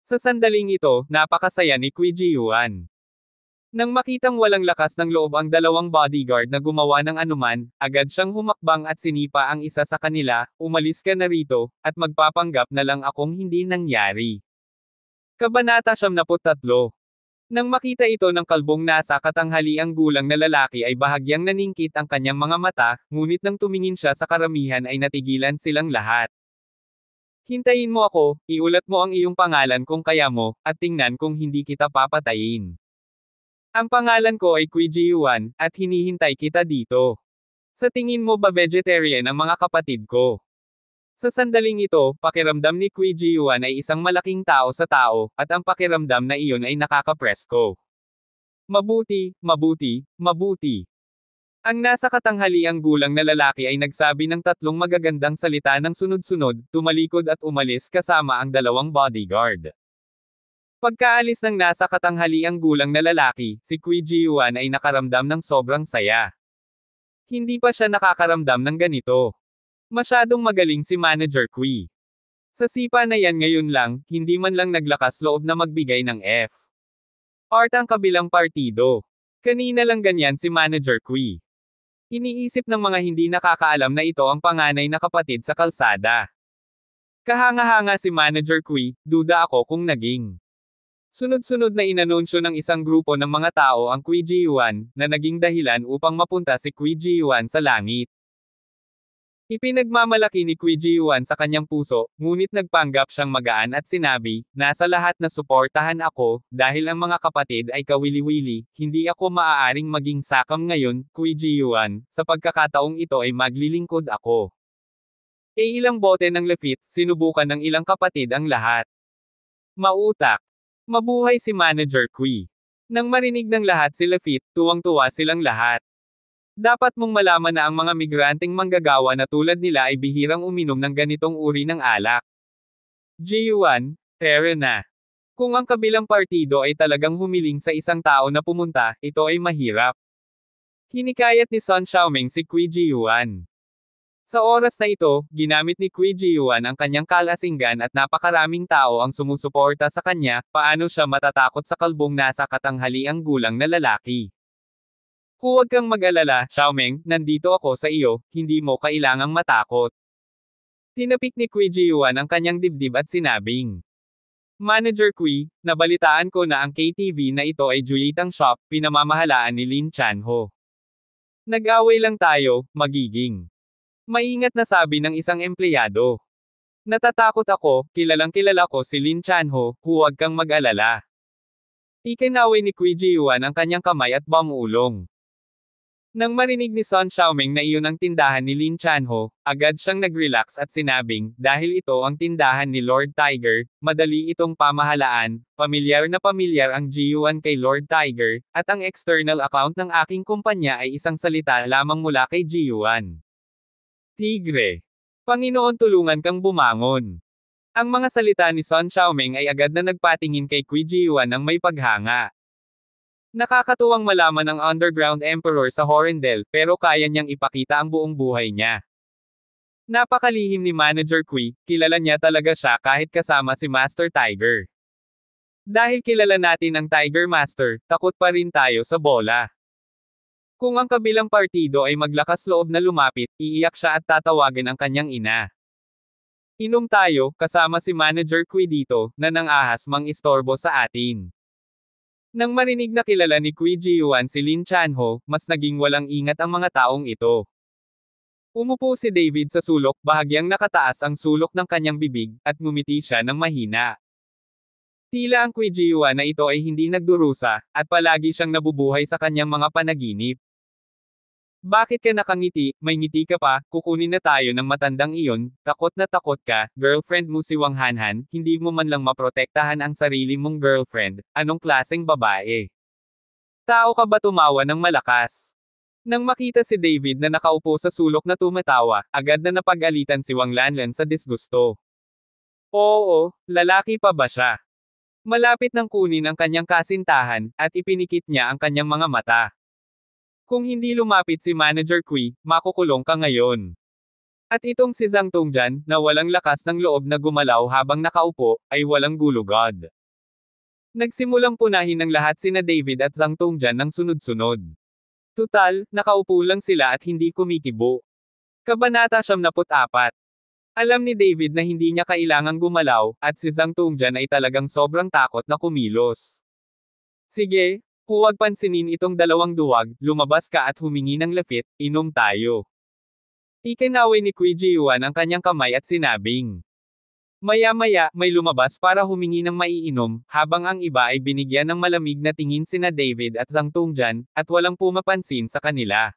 Speaker 1: Sa sandaling ito, napakasaya ni Qui Jiyuan. Nang makitang walang lakas ng loob ang 2 bodyguard na gumawa ng anuman, agad siyang humakbang at sinipa ang isa sa kanila, umalis ka na rito, at magpapanggap na lang akong hindi nangyari. Kabanata 73. Nang makita ito ng kalbong nasa katanghaliang gulang na lalaki ay bahagyang naningkit ang kanyang mga mata, ngunit nang tumingin siya sa karamihan ay natigilan silang lahat. Hintayin mo ako, iulat mo ang iyong pangalan kung kaya mo, at tingnan kung hindi kita papatayin. Ang pangalan ko ay Qui Jiyuan, at hinihintay kita dito. Sa tingin mo ba vegetarian ang mga kapatid ko? Sa sandaling ito, pakiramdam ni Qui Jiyuan ay isang malaking tao sa tao, at ang pakiramdam na iyon ay nakakapresko. Mabuti, mabuti, mabuti. Ang nasa katanghaliang gulang na lalaki ay nagsabi ng 3 magagandang salita ng sunod-sunod, tumalikod at umalis kasama ang 2 bodyguard. Pagkaalis ng nasa katanghaliang gulang na lalaki, si Qui Jiyuan ay nakaramdam ng sobrang saya. Hindi pa siya nakakaramdam ng ganito. Masyadong magaling si Manager Qui. Sa sipa na yan ngayon lang, hindi man lang naglakas loob na magbigay ng F. Art ang kabilang partido. Kanina lang ganyan si Manager Qui. Iniisip ng mga hindi nakakaalam na ito ang panganay na kapatid sa kalsada. Kahanga-hanga si Manager Qui, duda ako kung naging. Sunod-sunod na inanunsyo ng isang grupo ng mga tao ang Qui Jiyuan, na naging dahilan upang mapunta si Qui Jiyuan sa langit. Ipinagmamalaki ni Qui Ji-yuan sa kanyang puso, ngunit nagpanggap siyang magaan at sinabi, nasa lahat na suportahan ako, dahil ang mga kapatid ay kawili-wili, hindi ako maaaring maging sakam ngayon, Qui Ji-yuan, sa pagkakataong ito ay maglilingkod ako. Ilang bote ng Lafite, sinubukan ng ilang kapatid ang lahat. Mautak. Mabuhay si Manager Qui. Nang marinig ng lahat si Lafite, tuwang-tuwa silang lahat. Dapat mong malaman na ang mga migranteng manggagawa na tulad nila ay bihirang uminom ng ganitong uri ng alak. Ji-yuan, tara na. Kung ang kabilang partido ay talagang humiling sa isang tao na pumunta, ito ay mahirap. Hinikayat ni Sun Xiaoming si Qui Ji-yuan. Sa oras na ito, ginamit ni Qui Ji-yuan ang kanyang kalasinggan at napakaraming tao ang sumusuporta sa kanya, paano siya matatakot sa kalbong nasa katanghaliang gulang na lalaki. Huwag kang mag-alala, Xiaoming, nandito ako sa iyo, hindi mo kailangang matakot. Tinapik ni Qui Ji-yuan ang kanyang dibdib at sinabing, Manager Qui, nabalitaan ko na ang KTV na ito ay Julietang shop, pinamamahalaan ni Lin Chanho. Nag-away lang tayo, magiging. Maingat na sabi ng isang empleyado. Natatakot ako, kilalang kilala ko si Lin Chanho, huwag kang mag-alala. Ikinaway ni Qui Ji-yuan ang kanyang kamay at bamulong. Nang marinig ni Sun Xiaoming na iyon ang tindahan ni Lin Chanho, agad siyang nag-relax at sinabing, dahil ito ang tindahan ni Lord Tiger, madali itong pamahalaan, pamilyar ang Ji-yuan kay Lord Tiger, at ang external account ng aking kumpanya ay isang salita lamang mula kay Ji-yuan. Tigre. Panginoon tulungan kang bumangon. Ang mga salita ni Sun Xiaoming ay agad na nagpatingin kay Qui Ji-yuan ng may paghanga. Nakakatuwang malaman ng underground emperor sa Horendel, pero kaya niyang ipakita ang buong buhay niya. Napakalihim ni Manager Qui, kilala niya talaga siya kahit kasama si Master Tiger. Dahil kilala natin ang Tiger Master, takot pa rin tayo sa bola. Kung ang kabilang partido ay maglakas loob na lumapit, iiyak siya at tatawagan ang kanyang ina. Inom tayo, kasama si Manager Qui dito, na nang ahas mang istorbo sa atin. Nang marinig na kilala ni Qui Ji-yuan si Lin Chanho, mas naging walang ingat ang mga taong ito. Umupo si David sa sulok, bahagyang nakataas ang sulok ng kanyang bibig, at ngumiti siya ng mahina. Tila ang Qui Ji-yuan na ito ay hindi nagdurusa, at palagi siyang nabubuhay sa kanyang mga panaginip. Bakit ka nakangiti, may ngiti ka pa, kukunin na tayo ng matandang iyon, takot na takot ka, girlfriend mo si Wang Hanhan, hindi mo man lang maprotektahan ang sarili mong girlfriend, anong klaseng babae? Tao ka ba tumawa ng malakas? Nang makita si David na nakaupo sa sulok na tumatawa, agad na napag-alitan si Wang Lanlan sa disgusto. Oo, lalaki pa ba siya? Malapit nang kunin ang kanyang kasintahan, at ipinikit niya ang kanyang mga mata. Kung hindi lumapit si Manager Qui, makukulong ka ngayon. At itong si Zhang Tongjian, na walang lakas ng loob na gumalaw habang nakaupo, ay walang gulugod. Nagsimulang punahin ng lahat sina David at Zhang Tongjian ng sunod-sunod. Tutal, nakaupo lang sila at hindi kumikibo. Kabanata 74. Alam ni David na hindi niya kailangang gumalaw, at si Zhang Tongjian ay talagang sobrang takot na kumilos. Sige, huwag pansinin itong dalawang duwag, lumabas ka at humingi ng Lafite, inom tayo. Ikinaway ni Qui Ji-yuan ang kanyang kamay at sinabing. Maya-maya, may lumabas para humingi ng maiinom, habang ang iba ay binigyan ng malamig na tingin sina David at Zhang Tongjian, at walang pumapansin sa kanila.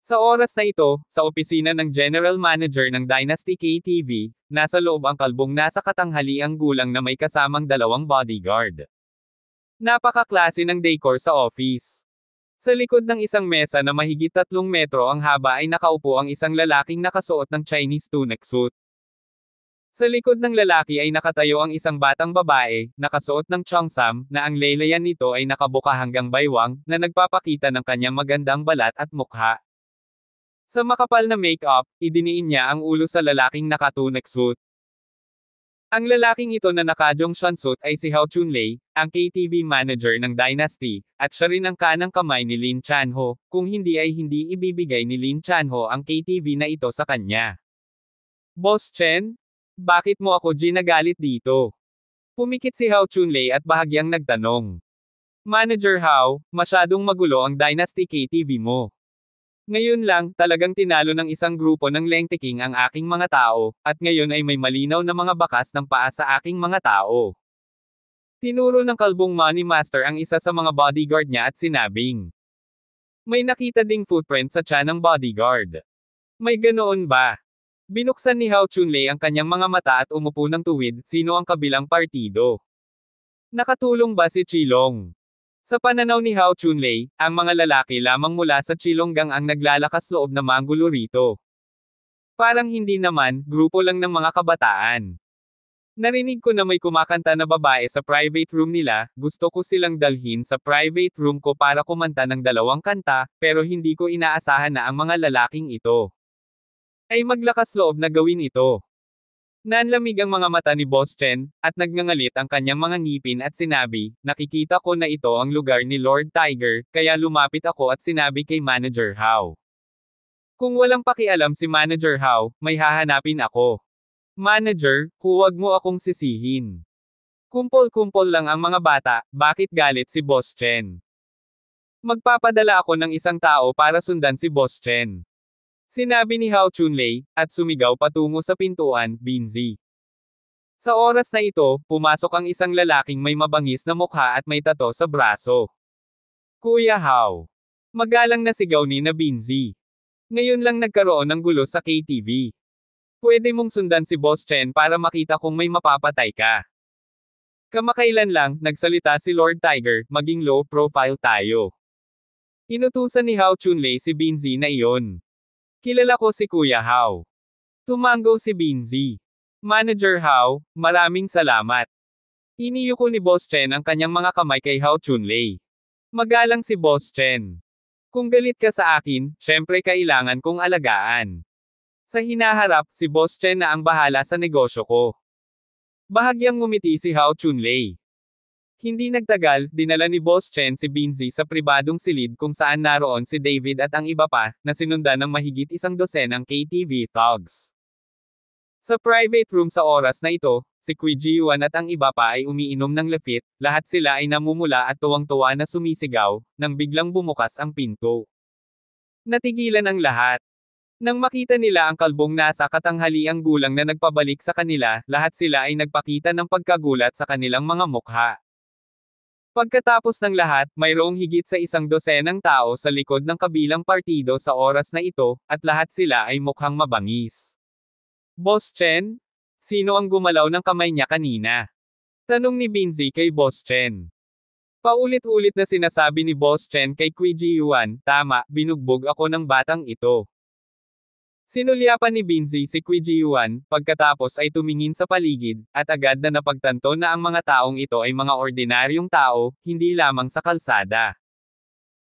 Speaker 1: Sa oras na ito, sa opisina ng General Manager ng Dynasty KTV, nasa loob ang kalbong nasa katanghaliang gulang na may kasamang dalawang bodyguard. Napakaklase ng decor sa office. Sa likod ng isang mesa na mahigit 3 metro ang haba ay nakaupo ang isang lalaking nakasuot ng Chinese tunic suit. Sa likod ng lalaki ay nakatayo ang isang batang babae, nakasuot ng cheongsam, na ang laylayan nito ay nakabuka hanggang baywang, na nagpapakita ng kanyang magandang balat at mukha. Sa makapal na make-up, idiniin niya ang ulo sa lalaking naka-tunic suit. Ang lalaking ito na naka-Zhongshan suit ay si Hao Chunlei, ang KTV manager ng Dynasty, at siya rin ang kanang kamay ni Lin Chanho, kung hindi ay hindi ibibigay ni Lin Chanho ang KTV na ito sa kanya. Boss Chen? Bakit mo ako ginagalit dito? Pumikit si Hao Chunlei at bahagyang nagtanong. Manager Hao, masyadong magulo ang Dynasty KTV mo. Ngayon lang, talagang tinalo ng isang grupo ng Lengteking ang aking mga tao, at ngayon ay may malinaw na mga bakas ng paa sa aking mga tao. Tinuro ng kalbong Money Master ang isa sa mga bodyguard niya at sinabing, may nakita ding footprint sa tiyan ng bodyguard. May ganoon ba? Binuksan ni Hao Chunlei ang kanyang mga mata at umupo ng tuwid, sino ang kabilang partido? Nakatulong ba si Chilong? Sa pananaw ni Hao Chunlei, ang mga lalaki lamang mula sa Chilonggang ang naglalakas loob na manggulo rito. Parang hindi naman, grupo lang ng mga kabataan. Narinig ko na may kumakanta na babae sa private room nila, gusto ko silang dalhin sa private room ko para kumanta ng 2 kanta, pero hindi ko inaasahan na ang mga lalaking ito ay maglakas loob na gawin ito. Nanlamig ang mga mata ni Boss Chen, at nagngangalit ang kanyang mga ngipin at sinabi, nakikita ko na ito ang lugar ni Lord Tiger, kaya lumapit ako at sinabi kay Manager Hao. Kung walang pakialam si Manager Hao, may hahanapin ako. Manager, huwag mo akong sisihin. Kumpol-kumpol lang ang mga bata, bakit galit si Boss Chen? Magpapadala ako ng isang tao para sundan si Boss Chen. Sinabi ni Hao Chunlei, at sumigaw patungo sa pintuan, Binzi. Sa oras na ito, pumasok ang isang lalaking may mabangis na mukha at may tato sa braso. Kuya Hao. Magalang na sigaw ni na Binzi. Ngayon lang nagkaroon ng gulo sa KTV. Pwede mong sundan si Boss Chen para makita kung may mapapatay ka. Kamakailan lang, nagsalita si Lord Tiger, maging low profile tayo. Inutusan ni Hao Chunlei si Binzi na iyon. Kilala ko si Kuya Hao. Tumango si Binzi. Manager Hao, maraming salamat. Iniyuko ni Boss Chen ang kanyang mga kamay kay Hao Chunlei. Magalang si Boss Chen. Kung galit ka sa akin, syempre kailangan kong alagaan. Sa hinaharap, si Boss Chen na ang bahala sa negosyo ko. Bahagyang ngumiti si Hao Chunlei. Hindi nagtagal, dinala ni Boss Chen si Binzi sa pribadong silid kung saan naroon si David at ang iba pa, na sinundan ng mahigit 100 ng KTV thugs. Sa private room sa oras na ito, si Kui Jiuan at ang iba pa ay umiinom ng lafit, lahat sila ay namumula at tuwang-tuwa na sumisigaw, nang biglang bumukas ang pinto. Natigilan ang lahat. Nang makita nila ang kalbong nasa katanghaliang gulang na nagpabalik sa kanila, lahat sila ay nagpakita ng pagkagulat sa kanilang mga mukha. Pagkatapos ng lahat, mayroong higit sa 100 tao sa likod ng kabilang partido sa oras na ito, at lahat sila ay mukhang mabangis. Boss Chen? Sino ang gumalaw ng kamay niya kanina? Tanong ni Binzi kay Boss Chen. Paulit-ulit na sinasabi ni Boss Chen kay Kui Jiuan, tama, binugbog ako ng batang ito. Sinulyapan ni Binzi si Kui Jiuan, pagkatapos ay tumingin sa paligid, at agad na napagtanto na ang mga taong ito ay mga ordinaryong tao, hindi lamang sa kalsada.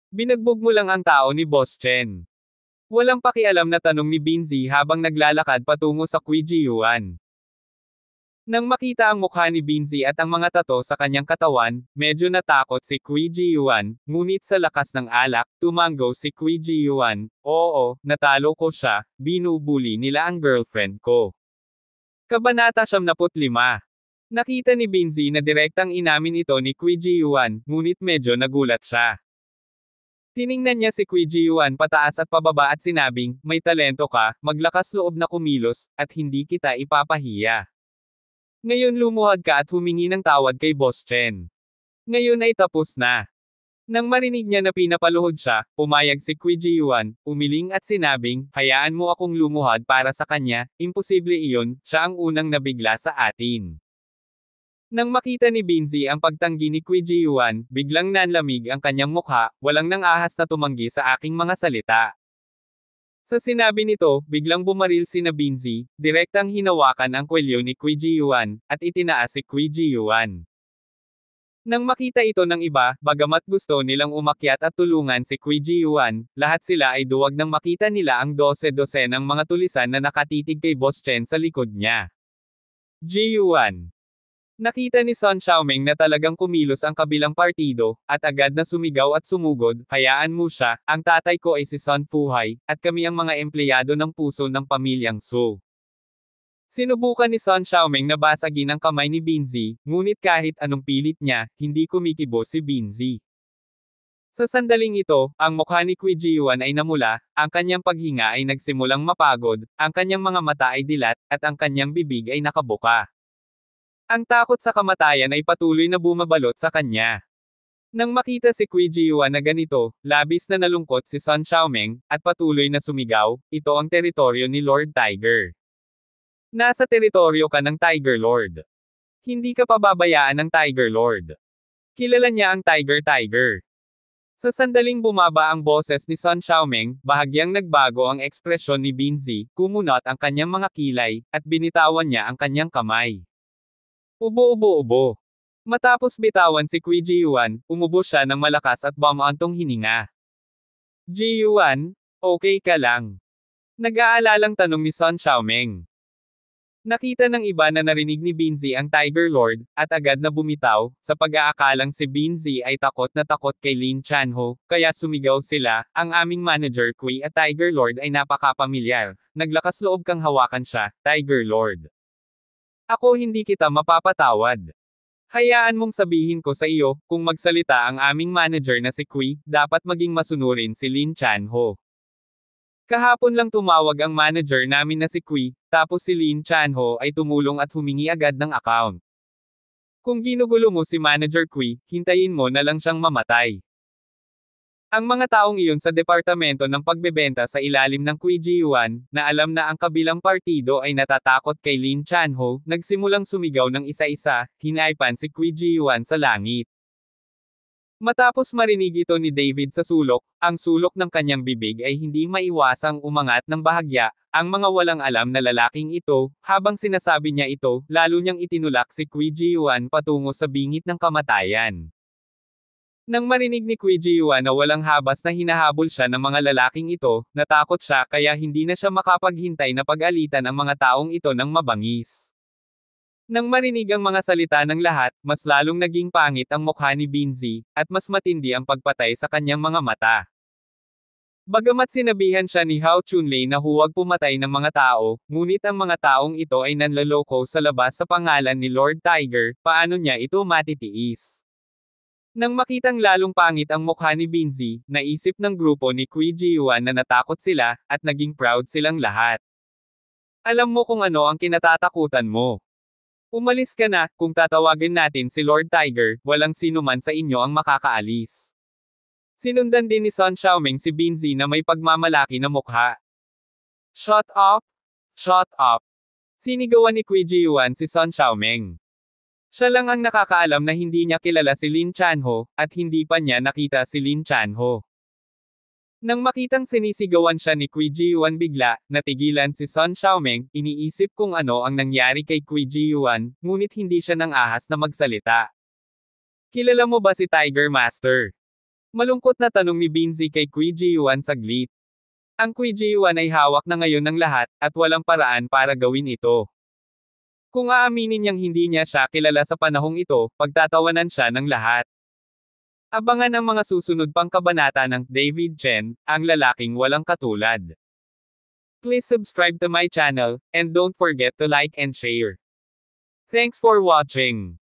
Speaker 1: Binagbog mo lang ang tao ni Boss Chen. Walang pakialam na tanong ni Binzi habang naglalakad patungo sa Kui Jiuan. Nang makita ang mukha ni Binzi at ang mga tato sa kanyang katawan, medyo natakot si Kui Jiuan, ngunit sa lakas ng alak, tumango si Kui Jiuan, oo, natalo ko siya, binubuli nila ang girlfriend ko. Kabanata 75. Nakita ni Binzi na direktang inamin ito ni Kui Jiuan, ngunit medyo nagulat siya. Tiningnan niya si Kui Jiuan pataas at pababa at sinabing, may talento ka, maglakas loob na kumilos, at hindi kita ipapahiya. Ngayon lumuhad ka at humingi ng tawad kay Boss Chen. Ngayon ay tapos na. Nang marinig niya na pinapaluhod siya, pumayag si Kui Jiuan, umiling at sinabing, hayaan mo akong lumuhad para sa kanya, imposible iyon, siya ang unang nabigla sa atin. Nang makita ni Binzi ang pagtanggi ni Kui Jiuan, biglang nanlamig ang kanyang mukha, walang nang ahas na tumanggi sa aking mga salita. Sa sinabi nito, biglang bumaril si na Binzi, direktang hinawakan ang kwelyo ni Kui Jiuan, at itinaas si Kui Jiuan. Nang makita ito ng iba, bagamat gusto nilang umakyat at tulungan si Kui Jiuan, lahat sila ay duwag nang makita nila ang 12 ng mga tulisan na nakatitig kay Boss Chen sa likod niya. Jiuan. Nakita ni Sun Xiaoming na talagang kumilos ang kabilang partido, at agad na sumigaw at sumugod, hayaan mo siya, ang tatay ko ay si Sun Fuhai, at kami ang mga empleyado ng puso ng pamilyang Su. Sinubukan ni Sun Xiaoming na basagin ang kamay ni Binzi, ngunit kahit anong pilit niya, hindi kumikibo si Binzi. Sa sandaling ito, ang mukha ni Qui Ji-yuan ay namula, ang kanyang paghinga ay nagsimulang mapagod, ang kanyang mga mata ay dilat, at ang kanyang bibig ay nakabuka. Ang takot sa kamatayan ay patuloy na bumabalot sa kanya. Nang makita si Qui Ji-yuan na ganito, labis na nalungkot si Sun Xiaoming, at patuloy na sumigaw, ito ang teritoryo ni Lord Tiger. Nasa teritoryo ka ng Tiger Lord. Hindi ka pababayaan ng Tiger Lord. Kilala niya ang Tiger. Sa sandaling bumaba ang boses ni Sun Xiaoming, bahagyang nagbago ang ekspresyon ni Binzi, kumunot ang kanyang mga kilay, at binitawan niya ang kanyang kamay. Ubo. Matapos bitawan si Qui Ji-yuan, umubo siya ng malakas at bumantong hininga. Ji-yuan, okay ka lang? Nag-aalalang tanong ni Sun Xiaoming. Nakita ng iba na narinig ni Binzi ang Tiger Lord, at agad na bumitaw, sa pag-aakalang si Binzi ay takot na takot kay Lin Chanho, kaya sumigaw sila, ang aming manager Qui at Tiger Lord ay napakapamilyar, naglakas loob kang hawakan siya, Tiger Lord. Ako hindi kita mapapatawad. Hayaan mong sabihin ko sa iyo, kung magsalita ang aming manager na si Qui, dapat maging masunurin si Lin Chanho. Kahapon lang tumawag ang manager namin na si Qui, tapos si Lin Chanho ay tumulong at humingi agad ng account. Kung ginugulo mo si Manager Qui, hintayin mo na lang siyang mamatay. Ang mga taong iyon sa departamento ng pagbebenta sa ilalim ng Qui Ji-yuan, na alam na ang kabilang partido ay natatakot kay Lin Chanho, nagsimulang sumigaw ng isa-isa, hinaypan si Qui Ji-yuan sa langit. Matapos marinig ito ni David sa sulok, ang sulok ng kanyang bibig ay hindi maiwasang umangat ng bahagya, ang mga walang alam na lalaking ito, habang sinasabi niya ito, lalo niyang itinulak si Qui Ji-yuan patungo sa bingit ng kamatayan. Nang marinig ni Qui Ji-yuan na walang habas na hinahabol siya ng mga lalaking ito, natakot siya kaya hindi na siya makapaghintay na pag-alitan ang mga taong ito ng mabangis. Nang marinig ang mga salita ng lahat, mas lalong naging pangit ang mukha ni Binzi, at mas matindi ang pagpatay sa kanyang mga mata. Bagamat sinabihan siya ni Hao Chunlei na huwag pumatay ng mga tao, ngunit ang mga taong ito ay nanloloko sa labas sa pangalan ni Lord Tiger, paano niya ito matitiis? Nang makitang lalong pangit ang mukha ni Binzi, naisip ng grupo ni Qui Ji-yuan na natakot sila, at naging proud silang lahat. Alam mo kung ano ang kinatatakutan mo. Umalis ka na, kung tatawagin natin si Lord Tiger, walang sino man sa inyo ang makakaalis. Sinundan din ni Sun Xiaoming si Binzi na may pagmamalaki na mukha. Shut up! Shut up! Sinigawan ni Qui Ji-yuan si Sun Xiaoming. Siya lang ang nakakaalam na hindi niya kilala si Lin Chanho, at hindi pa niya nakita si Lin Chanho. Nang makitang sinisigawan siya ni Qui Ji-yuan bigla, natigilan si Sun Xiaoming, iniisip kung ano ang nangyari kay Qui Ji-yuan, ngunit hindi siya nang ahas na magsalita. Kilala mo ba si Tiger Master? Malungkot na tanong ni Binzi kay Qui Ji-yuan saglit. Ang Qui Ji-yuan ay hawak na ngayon ng lahat, at walang paraan para gawin ito. Kung aaminin niyang hindi niya siya kilala sa panahong ito, pagtatawanan siya ng lahat. Abangan ang mga susunod pang kabanata ng David Chen, ang lalaking walang katulad. Please subscribe to my channel, and don't forget to like and share. Thanks for watching.